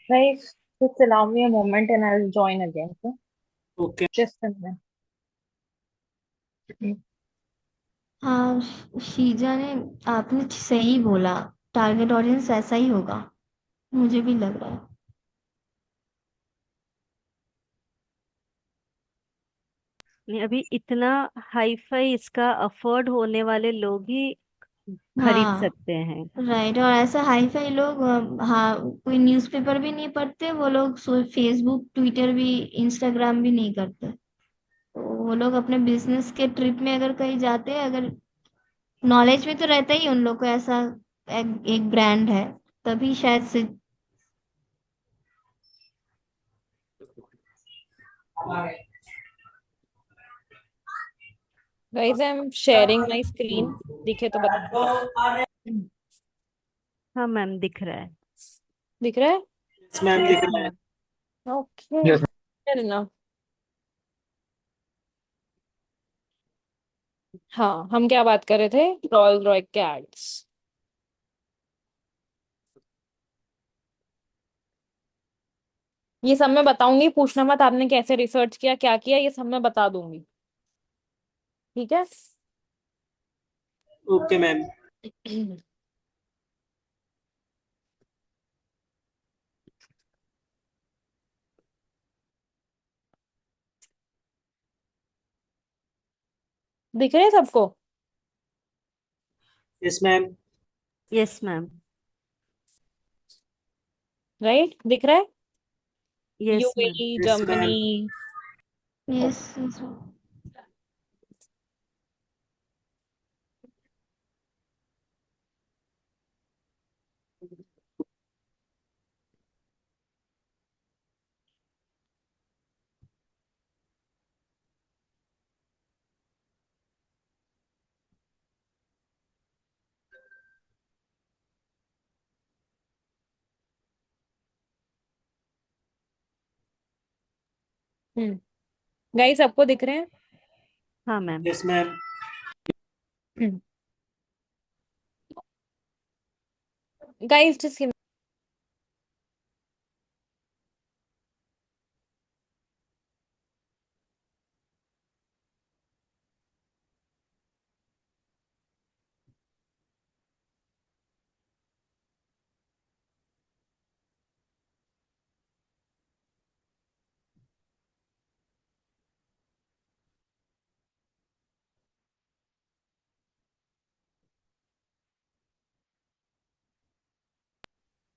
Speaker 2: Guys, just allow me a moment and I'll join again. Okay?
Speaker 3: Okay.
Speaker 2: Just a minute.
Speaker 5: हाँ, शीजा ने आपने सही बोला। टारगेट ऑडियंस ऐसा ही होगा, मुझे भी लग रहा
Speaker 1: नहीं, अभी इतना हाई फाई इसका अफोर्ड होने वाले लोग ही
Speaker 5: है।
Speaker 1: खरीद
Speaker 5: हाँ,
Speaker 1: सकते हैं।
Speaker 5: राइट। और ऐसा हाई फाई लोग हाँ, कोई न्यूज़पेपर भी नहीं पढ़ते वो लोग, फेसबुक ट्विटर भी इंस्टाग्राम भी नहीं करते। तो वो लोग अपने बिजनेस के ट्रिप में अगर कहीं जाते हैं, अगर नॉलेज में तो रहता ही उन लोग को ऐसा एक ब्रांड है, तभी शायद से।
Speaker 2: Guys, I'm sharing my screen. दिखे तो बता।
Speaker 1: हाँ मैम दिख रहा है।
Speaker 2: दिख रहा है?
Speaker 3: यस मैम दिख
Speaker 1: यस
Speaker 3: रहा है।
Speaker 1: मैम।
Speaker 2: ओके।
Speaker 4: Yes.
Speaker 2: ना, हाँ, हम क्या बात कर रहे थे? रॉयल रॉय के एड्स। ये सब मैं बताऊंगी, पूछना मत आपने कैसे रिसर्च किया, क्या किया, ये सब मैं बता दूंगी। ठीक है?
Speaker 3: Okay ma'am.
Speaker 2: दिख रहे हैं सबको?
Speaker 3: Yes ma'am.
Speaker 1: Yes ma'am.
Speaker 2: Right, दिख रहा है?
Speaker 1: Yes ma'am.
Speaker 2: UAE,
Speaker 3: yes ma'am.
Speaker 2: Germany.
Speaker 5: Yes.
Speaker 2: Hmm. Guys, सबको दिख रहे
Speaker 1: हाँ मैम।
Speaker 3: Yes ma'am.
Speaker 2: हैं? Guys just,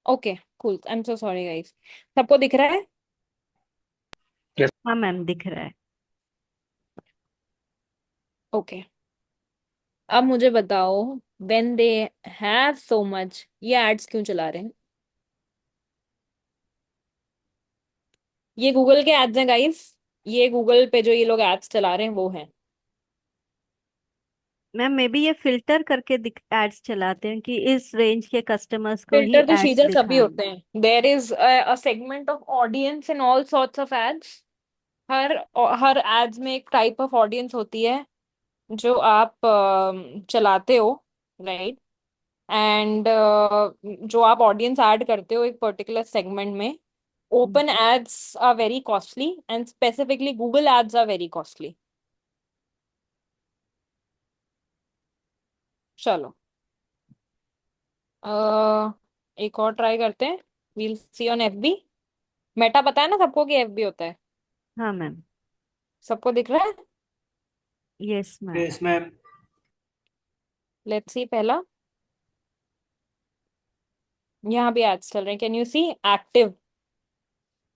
Speaker 2: okay, cool, I am so sorry guys. सबको दिख रहा है?
Speaker 4: Yes.
Speaker 1: हाँ मैम दिख रहा है।
Speaker 2: ओके। अब मुझे बताओ, when they have so much, ये एड्स क्यों चला रहे हैं? ये गूगल के एड्स हैं गाइस। ये गूगल पे जो ये लोग एड्स चला रहे हैं वो हैं।
Speaker 1: मैम मे बी ये फिल्टर करके एड्स चलाते हैं कि इस रेंज के कस्टमर्स को ही
Speaker 2: फिल्टर तो
Speaker 1: एड्स
Speaker 2: शीजर सभी
Speaker 1: दिखाएं।
Speaker 2: होते हैं। There is a segment of audience in all sorts of ads. हर हर एड्स में एक टाइप ऑफ ऑडियंस होती है जो आप चलाते हो, राइट। एंड जो आप ऑडियंस ऐड करते हो एक पर्टिकुलर सेगमेंट में, open ads are very costly and specifically Google ads are very costly. चलो एक और ट्राई करते हैं। We'll see on FB. Meta पता है ना सबको कि एफबी होता है?
Speaker 1: हाँ मैम।
Speaker 2: सबको दिख रहा है?
Speaker 1: Yes ma'am.
Speaker 3: Yes ma'am.
Speaker 2: Let's see पहला। यहाँ भी एड्स चल रहे हैं। Can you see active?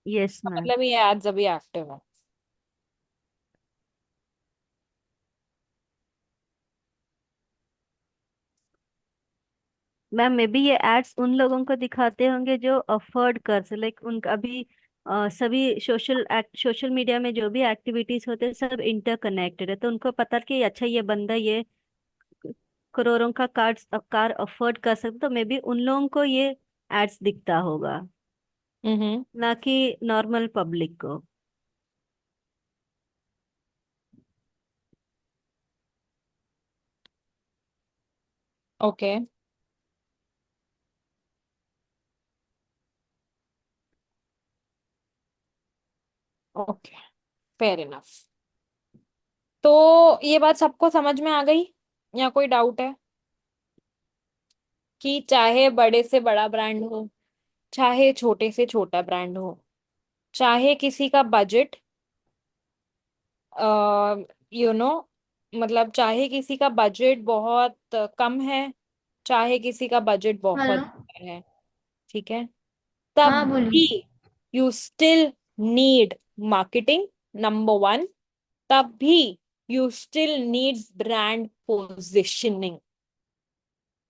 Speaker 1: Yes ma'am.
Speaker 2: मतलब ये एड्स अभी एक्टिव है।
Speaker 1: मैम मे बी ये एड्स उन लोगों को दिखाते होंगे जो अफोर्ड कर सके, लाइक उनका अभी सभी सोशल मीडिया में जो भी एक्टिविटीज होते हैं सब इंटरकनेक्टेड है, तो उनको पता कि अच्छा ये बंदा ये करोड़ों का कार अफोर्ड कर सकता, तो मे बी उन लोगों को ये एड्स दिखता होगा,
Speaker 2: हम्म।
Speaker 1: ना कि नॉर्मल पब्लिक को।
Speaker 2: ओके। Okay, fair enough. तो ये बात सबको समझ में आ गई या कोई डाउट है? कि चाहे बड़े से बड़ा ब्रांड हो, चाहे छोटे से छोटा ब्रांड हो, चाहे किसी का बजट यू नो मतलब चाहे किसी का बजट बहुत कम है, चाहे किसी का बजट बहुत
Speaker 5: हेलो।
Speaker 2: ज्यादा है, ठीक है, तब
Speaker 5: हाँ बोलिए।
Speaker 2: भी you still need marketing, number one. तब भी you still need brand positioning.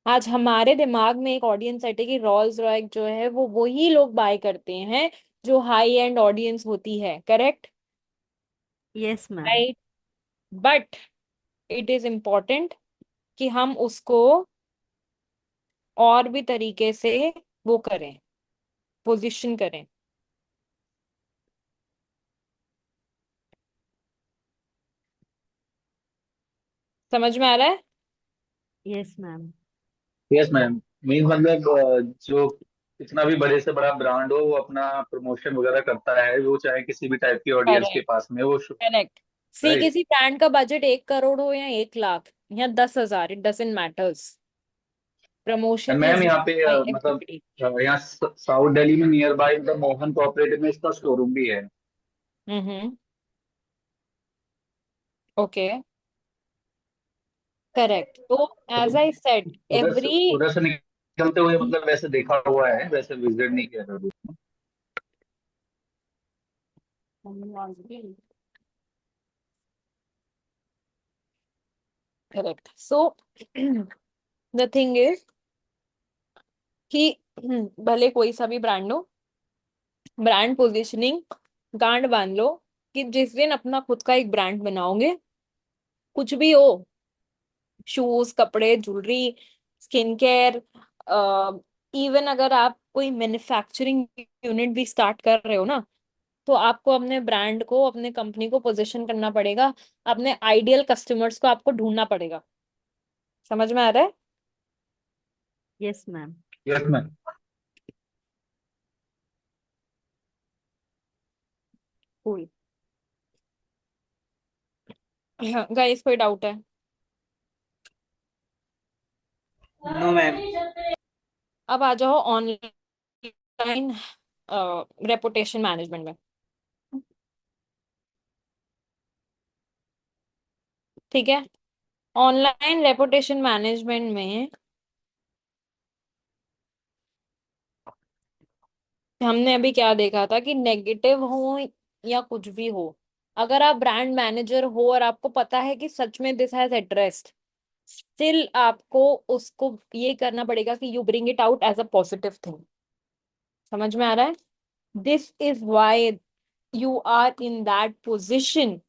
Speaker 2: आज हमारे दिमाग में एक ऑडियंस सेट है कि रॉल्स रॉयस जो है वो वही लोग बाय करते हैं जो हाई एंड ऑडियंस होती है, correct?
Speaker 1: Yes ma'am.
Speaker 2: Right. But it is important कि हम उसको और भी तरीके से वो करें, पोजीशन करें। समझ में आ रहा है?
Speaker 1: Yes ma'am.
Speaker 4: Yes ma'am. Mean मतलब जो कितना भी बड़े से बड़ा ब्रांड हो वो अपना प्रमोशन वगैरह करता है, वो चाहे किसी भी टाइप की ऑडियंस के
Speaker 2: करेक्ट।
Speaker 4: पास में वो।
Speaker 2: करेक्ट। सी
Speaker 4: राइट।
Speaker 2: किसी ब्रांड का बजट 1 करोड़ हो या 1 लाख या 10,000, it doesn't matters. Promotion
Speaker 4: ma'am
Speaker 2: is
Speaker 4: यहाँ पे मतलब
Speaker 2: एवरीबडी।
Speaker 4: यहाँ साउथ दिल्ली में नियर बाय मतलब मोहन कोऑपरेटिव में इसका शोरूम भी है।
Speaker 2: हम्म। ओके। करेक्ट। तो एज आई सेड एवरी
Speaker 4: उधर से निकलते हुए मतलब वैसे देखा हुआ है, वैसे विजिट नहीं किया कभी।
Speaker 2: Correct. So the thing is कि भले कोई सा भी ब्रांड हो, ब्रांड पोजिशनिंग गांड बांध लो कि जिस दिन अपना खुद का एक ब्रांड बनाओगे, कुछ भी हो, शूज, कपड़े, ज्वेलरी, स्किन केयर, इवन अगर आप कोई मैन्युफैक्चरिंग यूनिट भी स्टार्ट कर रहे हो ना, तो आपको अपने ब्रांड को, अपने कंपनी को पोजीशन करना पड़ेगा। अपने आइडियल कस्टमर्स को आपको ढूंढना पड़ेगा। समझ में आ रहा है?
Speaker 1: Yes ma'am.
Speaker 4: Yes ma'am.
Speaker 2: कोई गाइस कोई डाउट है?
Speaker 3: No ma'am.
Speaker 2: अब आ जाओ ऑनलाइन रेपुटेशन मैनेजमेंट में। ठीक है। ऑनलाइन रेपुटेशन मैनेजमेंट में हमने अभी क्या देखा था कि नेगेटिव हो या कुछ भी हो, अगर आप ब्रांड मैनेजर हो और आपको पता है कि सच में दिस हैज एड्रेस्ड, स्टिल आपको उसको ये करना पड़ेगा कि you bring it out as a positive thing. समझ में आ रहा है? This is why you are in that position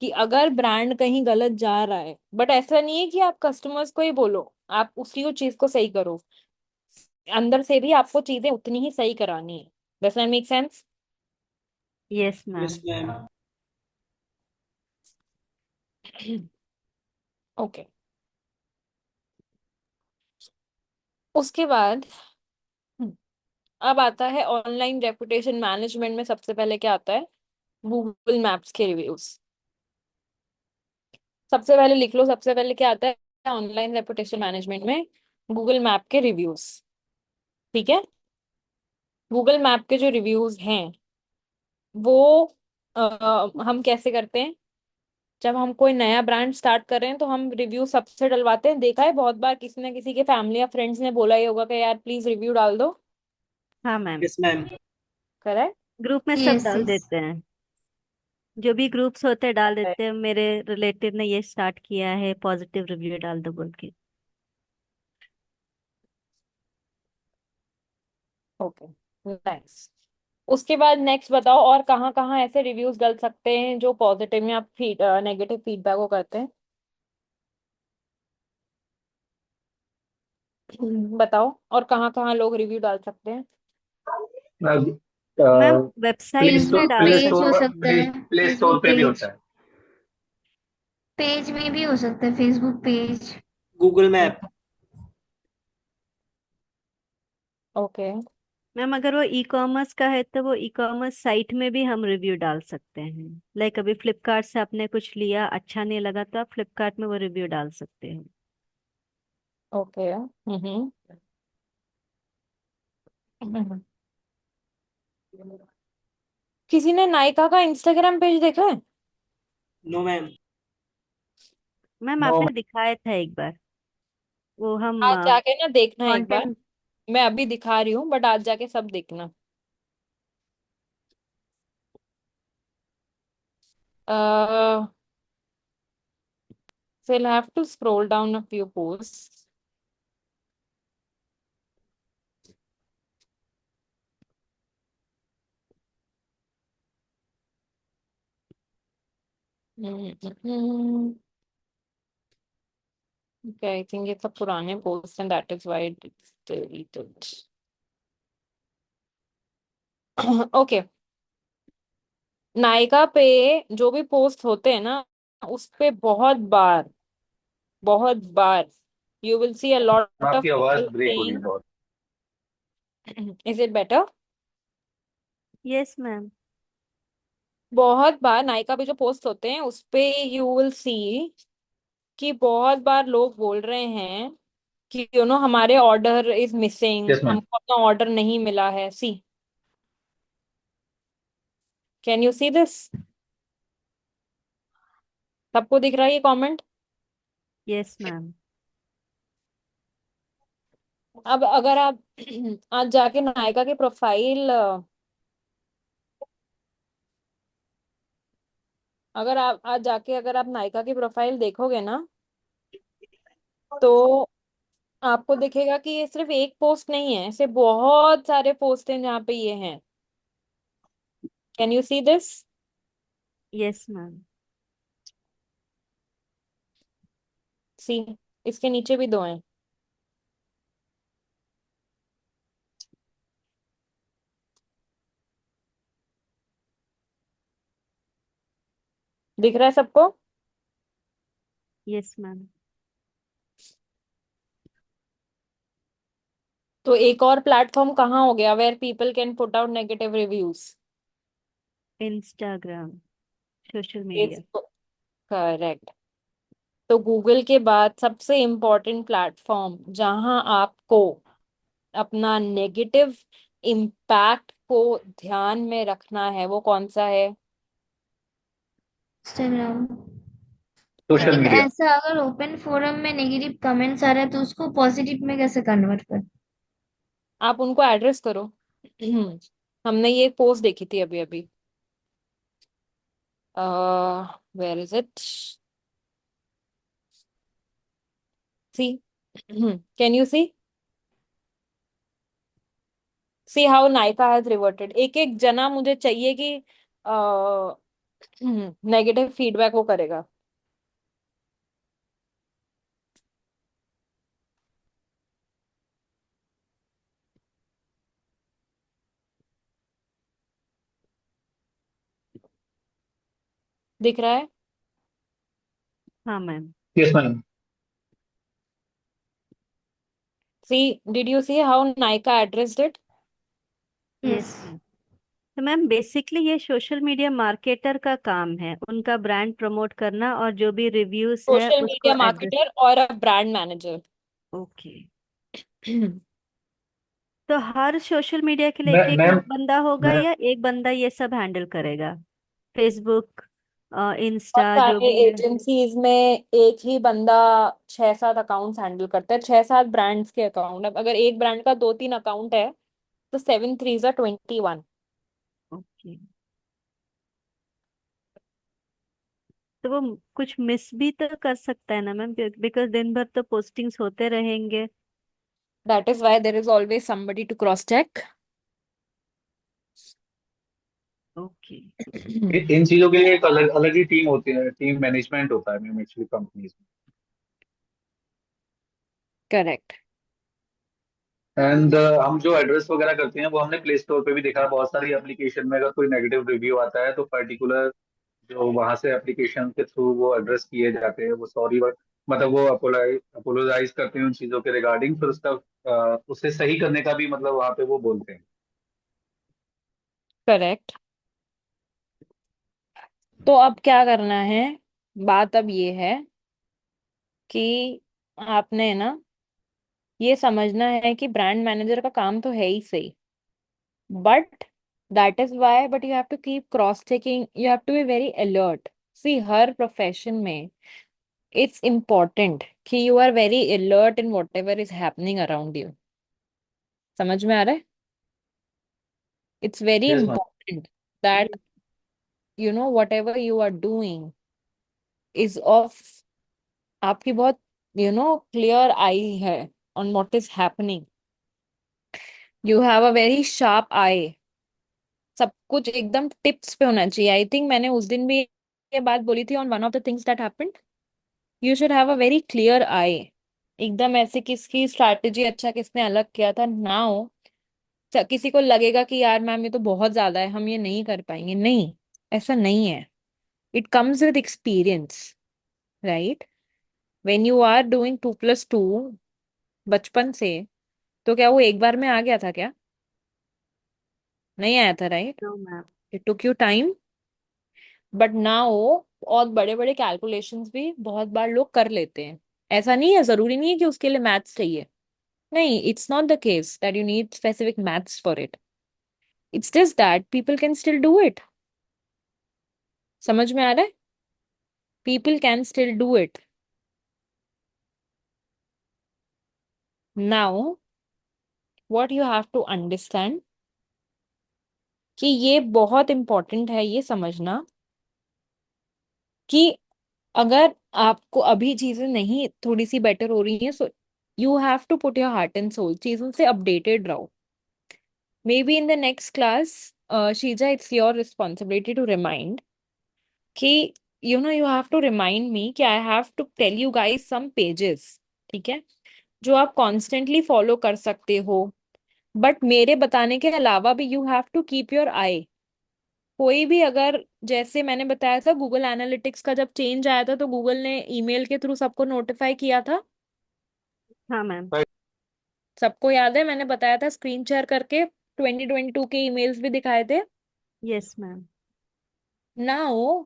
Speaker 6: कि अगर ब्रांड कहीं गलत जा रहा है, बट ऐसा नहीं है कि आप कस्टमर्स को ही बोलो, आप उसी को चीज को सही करो, अंदर से भी आपको चीजें उतनी ही सही करानी है। Does that make sense?
Speaker 1: Yes
Speaker 3: yes
Speaker 1: ma'am.
Speaker 3: Ma'am.
Speaker 6: Okay. उसके बाद अब आता है ऑनलाइन रेपुटेशन मैनेजमेंट में सबसे पहले क्या आता है? गूगल मैप्स के रिव्यूज। सबसे पहले लिख लो, सबसे पहले क्या आता है ऑनलाइन रेपुटेशन मैनेजमेंट में? गूगल मैप के रिव्यूज। ठीक है। गूगल मैप के जो रिव्यूज हैं वो हम कैसे करते हैं? जब हम कोई नया ब्रांड स्टार्ट कर रहे हैं तो हम रिव्यू सबसे डलवाते हैं। देखा है बहुत बार किसी ना किसी के फैमिली या फ्रेंड्स ने बोला ही होगा कि यार प्लीज रिव्यू डाल दो।
Speaker 1: हाँ ma'am.
Speaker 3: Yes ma'am.
Speaker 6: Correct.
Speaker 1: Group में सब
Speaker 5: यस
Speaker 1: डाल
Speaker 5: यस।
Speaker 1: देते हैं, जो भी ग्रुप्स होते हैं डाल देते हैं, मेरे रिलेटिव ने ये स्टार्ट किया है, पॉजिटिव रिव्यू डाल दो बोल के।
Speaker 6: Okay, nice. उसके बाद नेक्स्ट बताओ, और कहाँ कहाँ ऐसे रिव्यूज डल सकते हैं जो पॉजिटिव में आप नेगेटिव फीडबैक को करते हैं? बताओ, और कहाँ कहाँ लोग रिव्यू डाल सकते हैं?
Speaker 1: मैम
Speaker 4: प्ले
Speaker 1: वेबसाइट्स
Speaker 4: स्टोर
Speaker 1: में
Speaker 5: फेसबुक
Speaker 1: डाल
Speaker 4: प्ले
Speaker 5: पेज
Speaker 4: स्टोर
Speaker 5: हो
Speaker 1: सकते हैं।
Speaker 5: सकता है,
Speaker 4: प्ले स्टोर
Speaker 5: फेसबुक
Speaker 4: पे भी
Speaker 5: पेज।
Speaker 4: होता है।
Speaker 5: पेज में भी हो सकता है, Facebook page.
Speaker 3: Google map.
Speaker 6: Okay.
Speaker 1: Ma'am अगर वो ई कॉमर्स का है तो वो ई कॉमर्स साइट में भी हम रिव्यू डाल सकते हैं। लाइक अभी फ्लिपकार्ट से आपने कुछ लिया, अच्छा नहीं लगा, तो आप फ्लिपकार्ट में वो रिव्यू डाल सकते हैं।
Speaker 6: ओके। हम्म। किसी ने नायका का इंस्टाग्राम पेज देखा है?
Speaker 3: No ma'am.
Speaker 1: Ma'am
Speaker 4: no.
Speaker 1: आपने दिखाया था एक बार, वो हम
Speaker 6: आज जाके ना देखना एक बार।
Speaker 1: कंटेंट।
Speaker 6: मैं अभी दिखा रही हूँ बट आज जाके सब देखना। uh so you'll have to scroll down a few posts. Mm-hmm. Okay, I think it's a पुराने post and that is why it's deleted. Okay, Nykaa पे जो भी पोस्ट होते हैं ना, उस पे बहुत बार you will see a lot of
Speaker 4: आपकी आवाज
Speaker 6: people
Speaker 4: ब्रेक हो रही है
Speaker 6: saying,
Speaker 4: बहुत।
Speaker 6: is it better?
Speaker 1: Yes ma'am.
Speaker 6: बहुत बार नायका पे जो पोस्ट होते हैं उस पे you will see कि बहुत बार लोग बोल रहे हैं कि हमारे order is missing,
Speaker 4: yes ma'am.
Speaker 6: हमको अपना ऑर्डर नहीं मिला है। सी, कैन यू सी दिस? सबको दिख रहा है ये कमेंट?
Speaker 1: Yes ma'am.
Speaker 6: अब अगर आप आज जाके नायका के प्रोफाइल, अगर आप नायका की प्रोफाइल देखोगे ना, तो आपको दिखेगा कि ये सिर्फ एक पोस्ट नहीं है, ऐसे बहुत सारे पोस्ट हैं जहाँ पे ये हैं। Can you see this?
Speaker 1: Yes ma'am.
Speaker 6: See, इसके नीचे भी दो हैं। दिख रहा है सबको?
Speaker 1: Yes ma'am.
Speaker 6: तो एक और प्लेटफॉर्म कहाँ हो गया where people can put out negative reviews?
Speaker 1: Instagram, social media.
Speaker 6: Facebook. Correct. तो गूगल के बाद सबसे इम्पोर्टेंट प्लेटफॉर्म जहां आपको अपना नेगेटिव इम्पैक्ट को ध्यान में रखना है, वो कौन सा है?
Speaker 5: इंस्टाग्राम।
Speaker 4: सोशल
Speaker 5: लेकिन
Speaker 4: मीडिया।
Speaker 5: ऐसा अगर ओपन फोरम में नेगेटिव कमेंट्स आ रहा है तो उसको पॉजिटिव में कैसे कन्वर्ट कर?
Speaker 6: आप उनको एड्रेस करो। हमने ये पोस्ट देखी थी अभी अभी। Where is it? See, can you see? See how Nykaa has reverted. एक एक जना मुझे चाहिए कि नेगेटिव फीडबैक वो करेगा। दिख रहा है?
Speaker 1: हाँ ma'am.
Speaker 4: Yes ma'am.
Speaker 6: See, did you see how Nykaa addressed it?
Speaker 5: Yes.
Speaker 1: Yes ma'am. तो मैम बेसिकली ये सोशल मीडिया मार्केटर का काम है, उनका ब्रांड प्रमोट करना और जो भी रिव्यूज है
Speaker 6: सोशल
Speaker 1: उसको
Speaker 6: मीडिया
Speaker 1: एड्रेस।
Speaker 6: मार्केटर और अ ब्रांड मैनेजर।
Speaker 1: ओके। तो हर सोशल मीडिया के लिए एक एक
Speaker 4: मैम
Speaker 1: बंदा होगा
Speaker 4: मैं
Speaker 1: या एक बंदा ये सब हैंडल करेगा? फेसबुक,
Speaker 6: बहुत
Speaker 1: इंस्टा जो
Speaker 6: सारे
Speaker 1: भी है।
Speaker 6: एजेंसीज में एक ही बंदा 6-7 अकाउंट्स हैंडल करता है, 6-7 ब्रांड्स के अकाउंट। अब अगर एक ब्रांड का 2-3 अकाउंट है तो 7 3 21।
Speaker 1: ओके। तो वो कुछ मिस भी तो कर सकता है ना मैम, बिकॉज दिन भर तो पोस्टिंग्स होते रहेंगे।
Speaker 6: That is why there is always somebody to cross check.
Speaker 1: Okay.
Speaker 4: इन चीजों के लिए एक अलग अलग ही टीम होती है, टीम मैनेजमेंट होता है मैम एक्चुअली कंपनीज में।
Speaker 6: करेक्ट।
Speaker 4: एंड हम जो एड्रेस वगैरह करते हैं वो हमने प्ले स्टोर पे भी देखा है, बहुत सारी एप्लीकेशन में अगर कोई नेगेटिव रिव्यू आता है तो पर्टिकुलर जो वहां से एप्लीकेशन के थ्रू वो एड्रेस किए जाते हैं, वो सॉरी मतलब वो अपोलोजाइज करते हैं उन चीजों के रिगार्डिंग, फिर उसका उसे सही करने का भी मतलब वहां पे वो बोलते हैं।
Speaker 6: करेक्ट। तो अब क्या करना है? बात अब ये है कि आपने ना ये समझना है कि ब्रांड मैनेजर का काम तो है ही सही, but that is why, but you have to keep cross checking, you have to be very alert. See, हर प्रोफेशन में इट्स इम्पोर्टेंट कि you are very alert in whatever is happening around you. समझ में आ रहा है? It's very
Speaker 4: yes ma'am.
Speaker 6: Important that you know whatever you are doing is of, आपकी बहुत क्लियर आई है on what is happening. You have a very sharp आई। सब कुछ एकदम टिप्स पे होना चाहिए। आई थिंक मैंने उस दिन भी ये बात बोली थी on one of the things that happened. You should have a very clear I. एकदम ऐसे किसकी स्ट्रैटेजी अच्छा किसने अलग किया था ना हो, किसी को लगेगा कि यार मैम ये तो बहुत ज्यादा है, हम ये नहीं कर पाएंगे। नहीं, ऐसा नहीं है। It comes with experience, right? When you are doing 2+2 बचपन से, तो क्या वो एक बार में आ गया था क्या? नहीं आया था, right?
Speaker 1: No ma'am.
Speaker 6: It took you time, but now और बड़े बड़े कैलकुलेशंस भी बहुत बार लोग कर लेते हैं। ऐसा नहीं है, जरूरी नहीं है कि उसके लिए मैथ्स चाहिए। नहीं, it's not the case that you need specific maths for it. It's just that people can still do it. समझ में आ रहा है? People can still do it. Now what you have to understand कि ये बहुत इंपॉर्टेंट है ये समझना कि अगर आपको अभी चीजें नहीं थोड़ी सी बेटर हो रही हैं, so you have to put your heart and soul, चीजों से अपडेटेड रहो। Maybe in the next class, Sheeja, it's your responsibility to remind कि you have to remind me कि I have to tell you guys some pages, ठीक है, जो आप constantly follow कर सकते हो। बट मेरे बताने के अलावा भी you have to keep your eye. कोई भी अगर, जैसे मैंने बताया था गूगल एनालिटिक्स का जब चेंज आया था तो गूगल ने ईमेल के थ्रू सबको नोटिफाई किया था।
Speaker 1: हाँ मैम।
Speaker 6: सबको याद है, मैंने बताया था स्क्रीन शेयर करके 2022 के ईमेल्स भी दिखाए थे।
Speaker 1: Yes ma'am.
Speaker 6: Now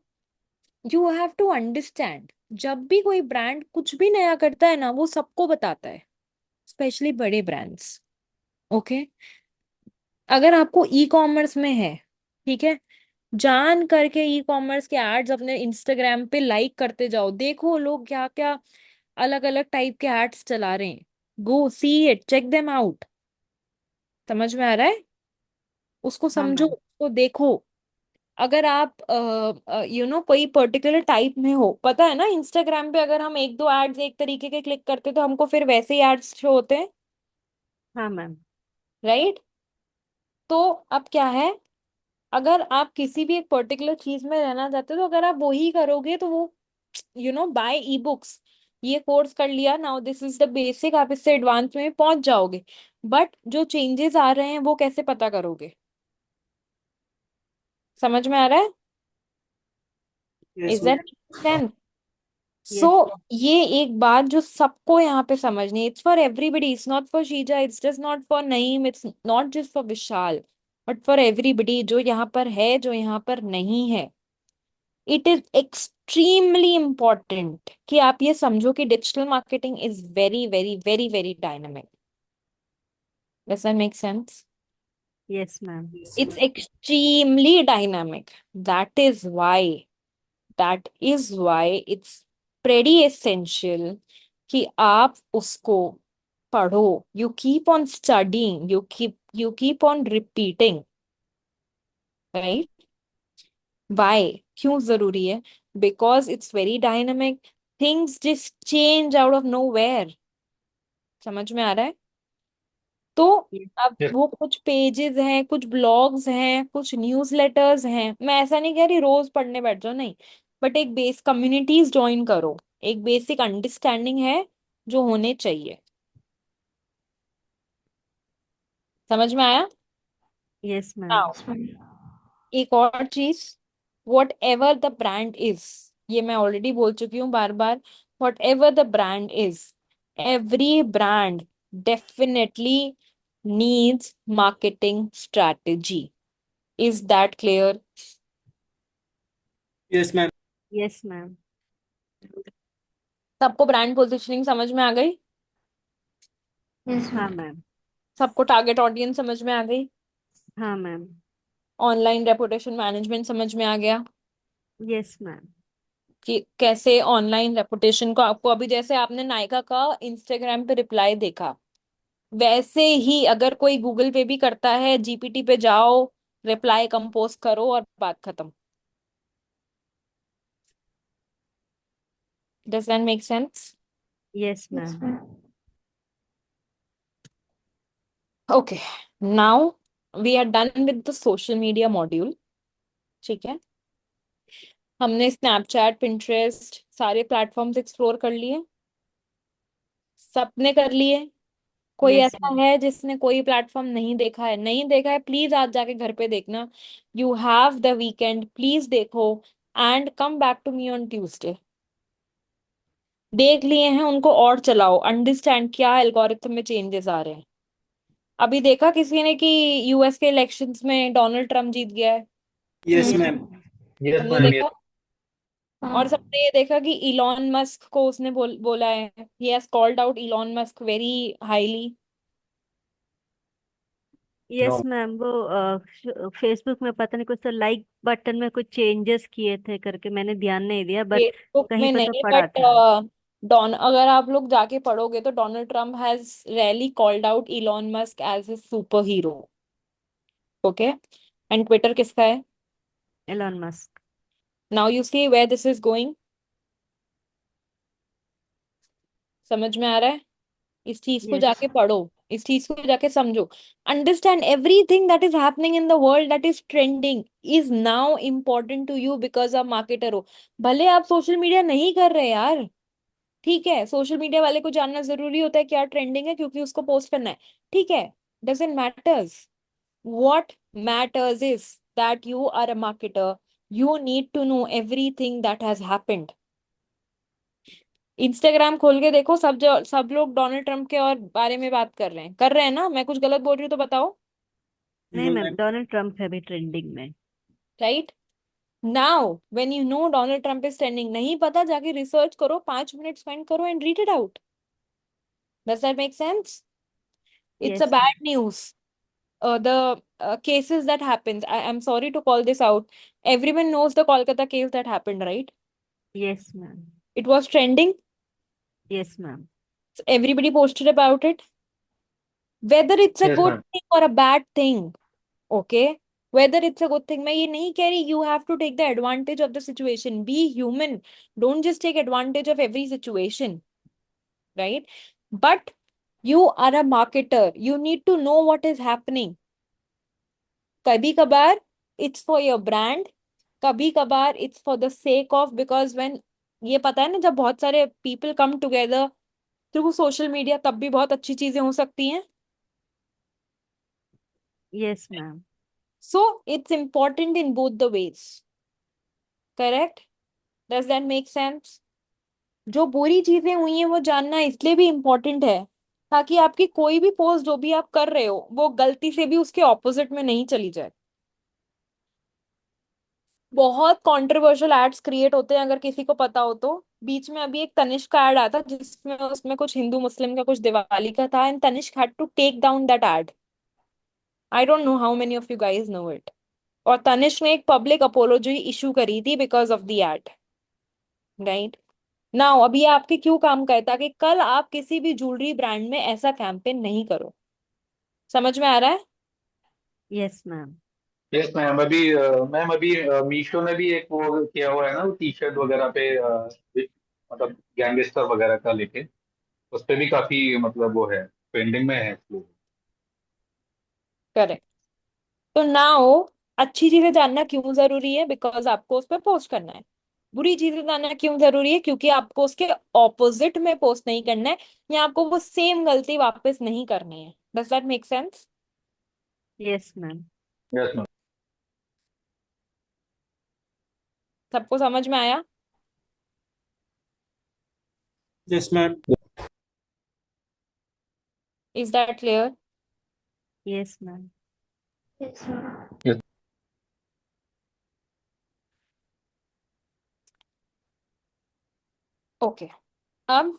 Speaker 6: you have to understand, जब भी कोई ब्रांड कुछ भी नया करता है ना वो सबको बताता है, स्पेशली बड़े ब्रांड्स। ओके? अगर आपको ई कॉमर्स में है, ठीक है, जान करके ई कॉमर्स के एड्स अपने इंस्टाग्राम पे लाइक करते जाओ, देखो लोग क्या क्या अलग अलग टाइप के एड्स चला रहे हैं। Go see it, check them out. समझ में आ रहा है? उसको
Speaker 1: हाँ
Speaker 6: समझो,
Speaker 1: मैम।
Speaker 6: उसको देखो। अगर आप कोई पर्टिकुलर टाइप में हो, पता है ना इंस्टाग्राम पे अगर हम एक दो एड्स एक तरीके के क्लिक करते तो हमको फिर वैसे ही एड्स शो होते हैं,
Speaker 1: हाँ मैम।
Speaker 6: राइट? तो अब क्या है, अगर आप किसी भी एक पर्टिकुलर चीज में रहना चाहते हो तो अगर आप वही करोगे तो वो बाय ई बुक्स, ये कोर्स कर लिया, now this is the basic, आप इससे एडवांस में पहुंच जाओगे। बट जो चेंजेस आ रहे हैं वो कैसे पता करोगे? समझ में आ रहा है?
Speaker 3: Yes
Speaker 6: is
Speaker 3: ma'am.
Speaker 6: That sense? So
Speaker 1: yes
Speaker 6: ये एक बात जो सबको यहाँ पे समझनी है, it's for everybody, it's not for Sheeza, it's just not for Naeem, it's not just for Vishal, but for everybody जो यहाँ पर है, जो यहाँ पर नहीं है। इट इज एक्सट्रीमली इम्पॉर्टेंट कि आप ये समझो कि digital marketing is very very very very dynamic. Does that make sense?
Speaker 1: Yes ma'am.
Speaker 3: Yes
Speaker 6: It's
Speaker 3: ma'am.
Speaker 6: extremely dynamic. That is why, that is why it's pretty essential कि आप उसको पढ़ो. You keep on studying, you keep on repeating, right? Why? क्यों जरूरी है? Because it's very dynamic. Things just change out of nowhere. समझ में आ रहा है? तो अब
Speaker 4: Yes.
Speaker 6: वो कुछ पेजेस हैं, कुछ ब्लॉग्स हैं, कुछ न्यूज़लेटर्स हैं, मैं ऐसा नहीं कह रही रोज पढ़ने बैठ जाओ, नहीं, बट एक बेस कम्युनिटीज ज्वाइन करो, एक बेसिक अंडरस्टैंडिंग है जो होने चाहिए। समझ में आया?
Speaker 1: Yes ma'am.
Speaker 6: नाउ एक और चीज, whatever the brand is, ये मैं ऑलरेडी बोल चुकी हूँ बार बार, whatever the brand is, every brand definitely needs marketing strategy. Is that clear?
Speaker 3: Yes ma'am.
Speaker 1: Yes ma'am.
Speaker 6: सबको ब्रांड पोजिशनिंग समझ में आ गई?
Speaker 5: यस
Speaker 1: हाँ
Speaker 5: मैम।
Speaker 1: मैम।
Speaker 6: सबको टारगेट ऑडियंस समझ में आ गई?
Speaker 1: हाँ मैम।
Speaker 6: ऑनलाइन रेपुटेशन मैनेजमेंट समझ में आ गया
Speaker 1: यस मैम।
Speaker 6: कि कैसे ऑनलाइन रेपुटेशन को, आपको अभी जैसे आपने नायका का इंस्टाग्राम पे रिप्लाई देखा, वैसे ही अगर कोई गूगल पे भी करता है, जीपीटी पे जाओ, रिप्लाई कंपोज करो और बात खत्म। Does that make sense?
Speaker 1: Yes
Speaker 5: yes
Speaker 1: ma'am.
Speaker 5: Ma'am.
Speaker 6: Okay, now we are done with the social media module. ठीक है, हमने स्नैपचैट, पिंटरेस्ट, सारे प्लेटफॉर्म्स एक्सप्लोर कर लिए, सबने कर लिए। कोई
Speaker 1: यस
Speaker 6: ऐसा
Speaker 1: मैम।
Speaker 6: है जिसने कोई प्लेटफॉर्म नहीं देखा है? नहीं देखा है, प्लीज आज जाके घर पे देखना। You have the weekend, please देखो and come back to me on Tuesday. देख लिए हैं उनको और चलाओ, अंडरस्टैंड क्या एल्गोरिथम में चेंजेस आ रहे हैं। अभी देखा किसी ने कि यूएस के इलेक्शंस में डोनाल्ड ट्रम्प जीत गया है?
Speaker 3: Yes ma'am.
Speaker 4: Yes,
Speaker 6: सबने
Speaker 4: ma'am. Yes.
Speaker 6: देखा? और
Speaker 5: हाँ।
Speaker 6: सबने ये देखा कि इलॉन मस्क को उसने बोला है, he has called out Elon Musk very highly.
Speaker 1: Yes
Speaker 4: No.
Speaker 1: Ma'am. वो फेसबुक में पता नहीं कुछ तो लाइक बटन में कुछ चेंजेस किए थे करके, मैंने ध्यान नहीं दिया, बट
Speaker 6: फेसबुक
Speaker 1: कहीं
Speaker 6: में
Speaker 1: पे तो
Speaker 6: नहीं,
Speaker 1: पढ़ा
Speaker 6: बट
Speaker 1: था।
Speaker 6: डॉन अगर आप लोग जाके पढ़ोगे तो Donald Trump has really called out Elon Musk as a super hero. Okay, and Twitter किसका है?
Speaker 1: Elon Musk.
Speaker 6: Now you see where this is going. समझ में आ रहा है? इस चीज को
Speaker 1: यस।
Speaker 6: जाके पढ़ो, इस चीज को जाके समझो। Understand everything that is happening in the world that is trending is now important to you because आप मार्केटर हो। भले आप सोशल मीडिया नहीं कर रहे यार, ठीक है, सोशल मीडिया वाले को जानना जरूरी होता है क्या ट्रेंडिंग है क्योंकि उसको पोस्ट करना है, ठीक है, doesn't matters. What matters is that you are a marketer, you need to know everything that has happened. Instagram खोल के देखो, सब लोग डोनाल्ड ट्रम्प के और बारे में बात कर रहे हैं ना? मैं कुछ गलत बोल रही हूँ तो बताओ।
Speaker 1: नहीं
Speaker 3: no
Speaker 1: ma'am,
Speaker 3: ma'am.
Speaker 1: Donald Trump है अभी ट्रेंडिंग में।
Speaker 6: Right, now when you know Donald Trump is trending, नहीं पता, जाके रिसर्च करो, 5 मिनट स्पेंड करो and read it out. Does that make sense? It's a
Speaker 1: yes
Speaker 6: bad
Speaker 1: ma'am.
Speaker 6: News. The cases that happens, I'm sorry to call this out, everyone knows the Kolkata case that happened, right?
Speaker 1: Yes ma'am.
Speaker 6: It was trending,
Speaker 1: yes ma'am.
Speaker 6: everybody posted about it, whether it's a
Speaker 4: Yes,
Speaker 6: good
Speaker 4: ma'am.
Speaker 6: thing or a bad thing. Okay, whether it's a good thing, मैं ये नहीं कह रही you have to take the advantage of the situation, be human, don't just take advantage of every situation, right? But you are a marketer, you need to know what is happening. कभी कभार it's for your brand, कभी कभार it's for the sake of, because when, ये पता है ना, जब बहुत सारे people come together through social media तब भी बहुत अच्छी चीजें हो सकती हैं.
Speaker 1: Yes ma'am.
Speaker 6: So it's important in both the ways. Correct? Does that make sense? जो बुरी चीजें हुई हैं वो जानना इसलिए भी इम्पोर्टेंट है ताकि आपकी कोई भी पोस्ट जो भी आप कर रहे हो वो गलती से भी उसके ऑपोजिट में नहीं चली जाए. बहुत कंट्रोवर्शियल एड्स क्रिएट होते हैं, अगर किसी को पता हो तो. बीच में अभी एक तनिष्क का एड आया था जिसमें उसमें कुछ हिंदू मुस्लिम का कुछ दिवाली का था, and Tanishq had to take down that ad. I don't know how many of you guys know it. और तनिष्क ने एक पब्लिक अपोलॉजी इशू करी थी because of the ad. Right now अभी ये आपके क्यों काम का है, ताकि कल आप किसी भी ज्वेलरी ब्रांड में ऐसा कैंपेन नहीं करो. समझ में आ रहा है?
Speaker 1: Yes ma'am.
Speaker 4: Yes ma'am. Ma'am अभी मीशो ने भी एक वो किया हुआ है ना, वो टी शर्ट वगैरह पे मतलब गैंगस्टर वगैरह का लेके, उस पे भी काफी मतलब वो है, ट्रेंडिंग में है इसलिए.
Speaker 6: करेक्ट. तो नाउ अच्छी चीजें जानना क्यों जरूरी है? बिकॉज आपको उस पर पोस्ट करना है. बुरी चीजें जानना क्यों जरूरी है? क्योंकि आपको उसके ऑपोजिट में पोस्ट नहीं करना है, या आपको वो सेम गलती वापस नहीं करनी है. Does that make sense?
Speaker 1: Yes ma'am.
Speaker 4: Yes ma'am.
Speaker 6: सबको समझ में आया?
Speaker 3: Yes ma'am.
Speaker 6: Is that clear?
Speaker 1: Yes ma'am.
Speaker 5: Yes, ma'am.
Speaker 4: Yes.
Speaker 6: Okay. अब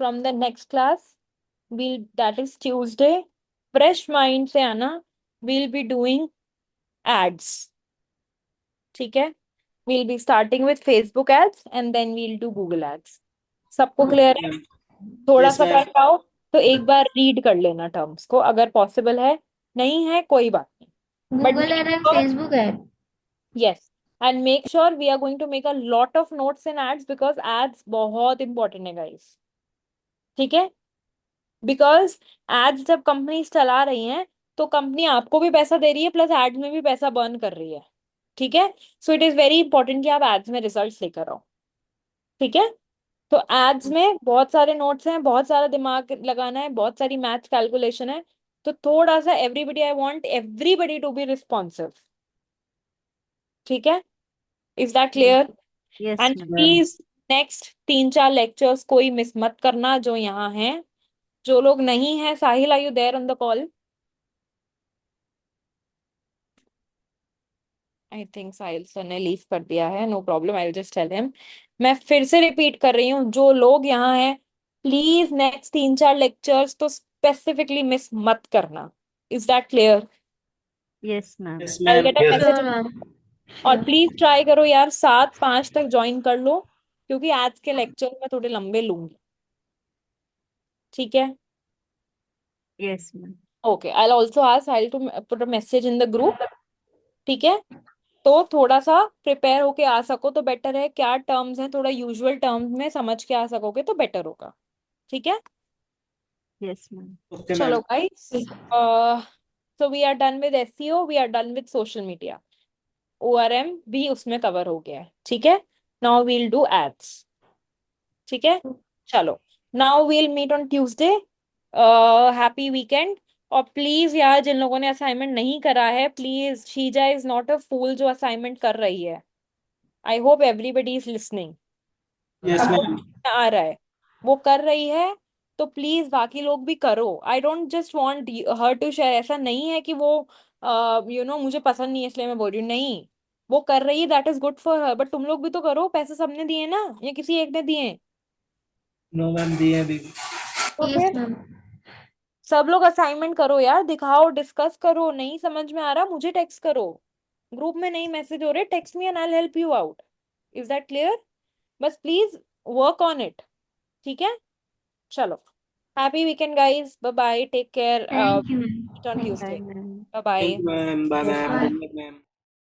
Speaker 6: from the next class, we'll, that is Tuesday, fresh mind से आना. we'll be doing ads. ठीक है? we'll be starting with Facebook ads and then we'll do Google ads. सबको clear है? थोड़ा
Speaker 3: yes
Speaker 6: सा
Speaker 3: ma'am.
Speaker 6: कर पाओ तो एक बार रीड कर लेना टर्म्स को, अगर पॉसिबल है. नहीं है कोई बात नहीं. But
Speaker 5: Google ad and Facebook ad.
Speaker 6: Yes, and make sure we are going to make a lot of notes in ads because ads बहुत इंपॉर्टेंट है गाइस. ठीक है? बिकॉज एड्स जब कंपनीज चला रही हैं तो कंपनी आपको भी पैसा दे रही है प्लस एड्स में भी पैसा बर्न कर रही है. ठीक है? So it is very important कि आप एड्स में रिजल्ट्स लेकर आओ. ठीक है? तो एड्स में बहुत सारे नोट्स हैं, बहुत सारा दिमाग लगाना है, बहुत सारी मैथ कैलकुलेशन है. तो थोड़ा सा everybody, I want everybody to be responsive. ठीक है? Is that clear?
Speaker 1: Yes
Speaker 6: and
Speaker 1: ma'am.
Speaker 6: Please next 3-4 lectures कोई मिस मत करना जो यहाँ हैं. जो लोग नहीं है, Sahil are you there on the call? I think Sahil sir ने लीव कर दिया है. No problem, I will just tell him. मैं फिर से रिपीट कर रही हूँ, जो लोग यहाँ हैं प्लीज नेक्स्ट 3-4 लेक्चर्स तो स्पेसिफिकली मिस मत करना. Is that clear?
Speaker 1: Yes ma'am.
Speaker 3: Yes
Speaker 6: I
Speaker 3: ma'am.
Speaker 6: Get a
Speaker 4: yes.
Speaker 6: Message.
Speaker 5: Sure, ma'am.
Speaker 6: और
Speaker 5: Sure.
Speaker 6: प्लीज ट्राई करो यार 7-5 तक ज्वाइन कर लो, क्योंकि आज के लेक्चर में थोड़े लंबे लूंगी. ठीक है?
Speaker 1: Yes ma'am.
Speaker 6: Okay, I also ask Sahil to put a message in the group. ठीक है? तो थोड़ा सा प्रिपेयर होके आ सको तो बेटर है. क्या टर्म्स हैं, थोड़ा यूजुअल टर्म्स में समझ के आ सकोगे तो बेटर होगा. ठीक है?
Speaker 1: Yes ma'am.
Speaker 3: ओके
Speaker 6: चलो
Speaker 3: ma'am.
Speaker 6: Guys, so we are done with SEO, we are done with social media. ORM भी उसमें कवर हो गया है. ठीक है? Now we'll do ads. ठीक है? चलो, now we'll meet on Tuesday. Happy weekend. और प्लीज यार, जिन लोगों ने असाइनमेंट नहीं करा है, please, Sheeja is not a fool जो असाइनमेंट कर रही है. I hope everybody is listening.
Speaker 3: Yes
Speaker 6: सबको
Speaker 3: मैम.
Speaker 6: आ रहा है, वो कर रही है. तो प्लीज बाकी लोग भी करो. I don't just want her to share. ऐसा नहीं है कि वो मुझे पसंद नहीं है इसलिए मैं बोल रही हूँ. नहीं, वो कर रही है, that is good for her. But तुम लोग भी तो करो. पैसे सबने दिए ना, या किसी एक ने दिए?
Speaker 3: नो मैम, दिए अभी.
Speaker 6: तो
Speaker 5: Yes,
Speaker 6: फिर
Speaker 5: ma'am.
Speaker 6: सब लोग असाइनमेंट करो यार, दिखाओ, डिस्कस करो. नहीं समझ में आ रहा, मुझे टेक्स्ट करो. ग्रुप में नहीं मैसेज हो रहे, text me and I will help you out. Is that clear? बस प्लीज वर्क ऑन इट. ठीक है? चलो, happy weekend guys. Bye bye, take care.
Speaker 5: Thank you, ma'am.
Speaker 6: Meet on
Speaker 5: Thank
Speaker 1: bye
Speaker 6: Tuesday.
Speaker 1: Ma'am.
Speaker 6: Bye
Speaker 3: thank
Speaker 6: bye.
Speaker 3: You ma'am. Bye
Speaker 5: you.
Speaker 3: Ma'am.
Speaker 5: Bye.
Speaker 3: Good night ma'am.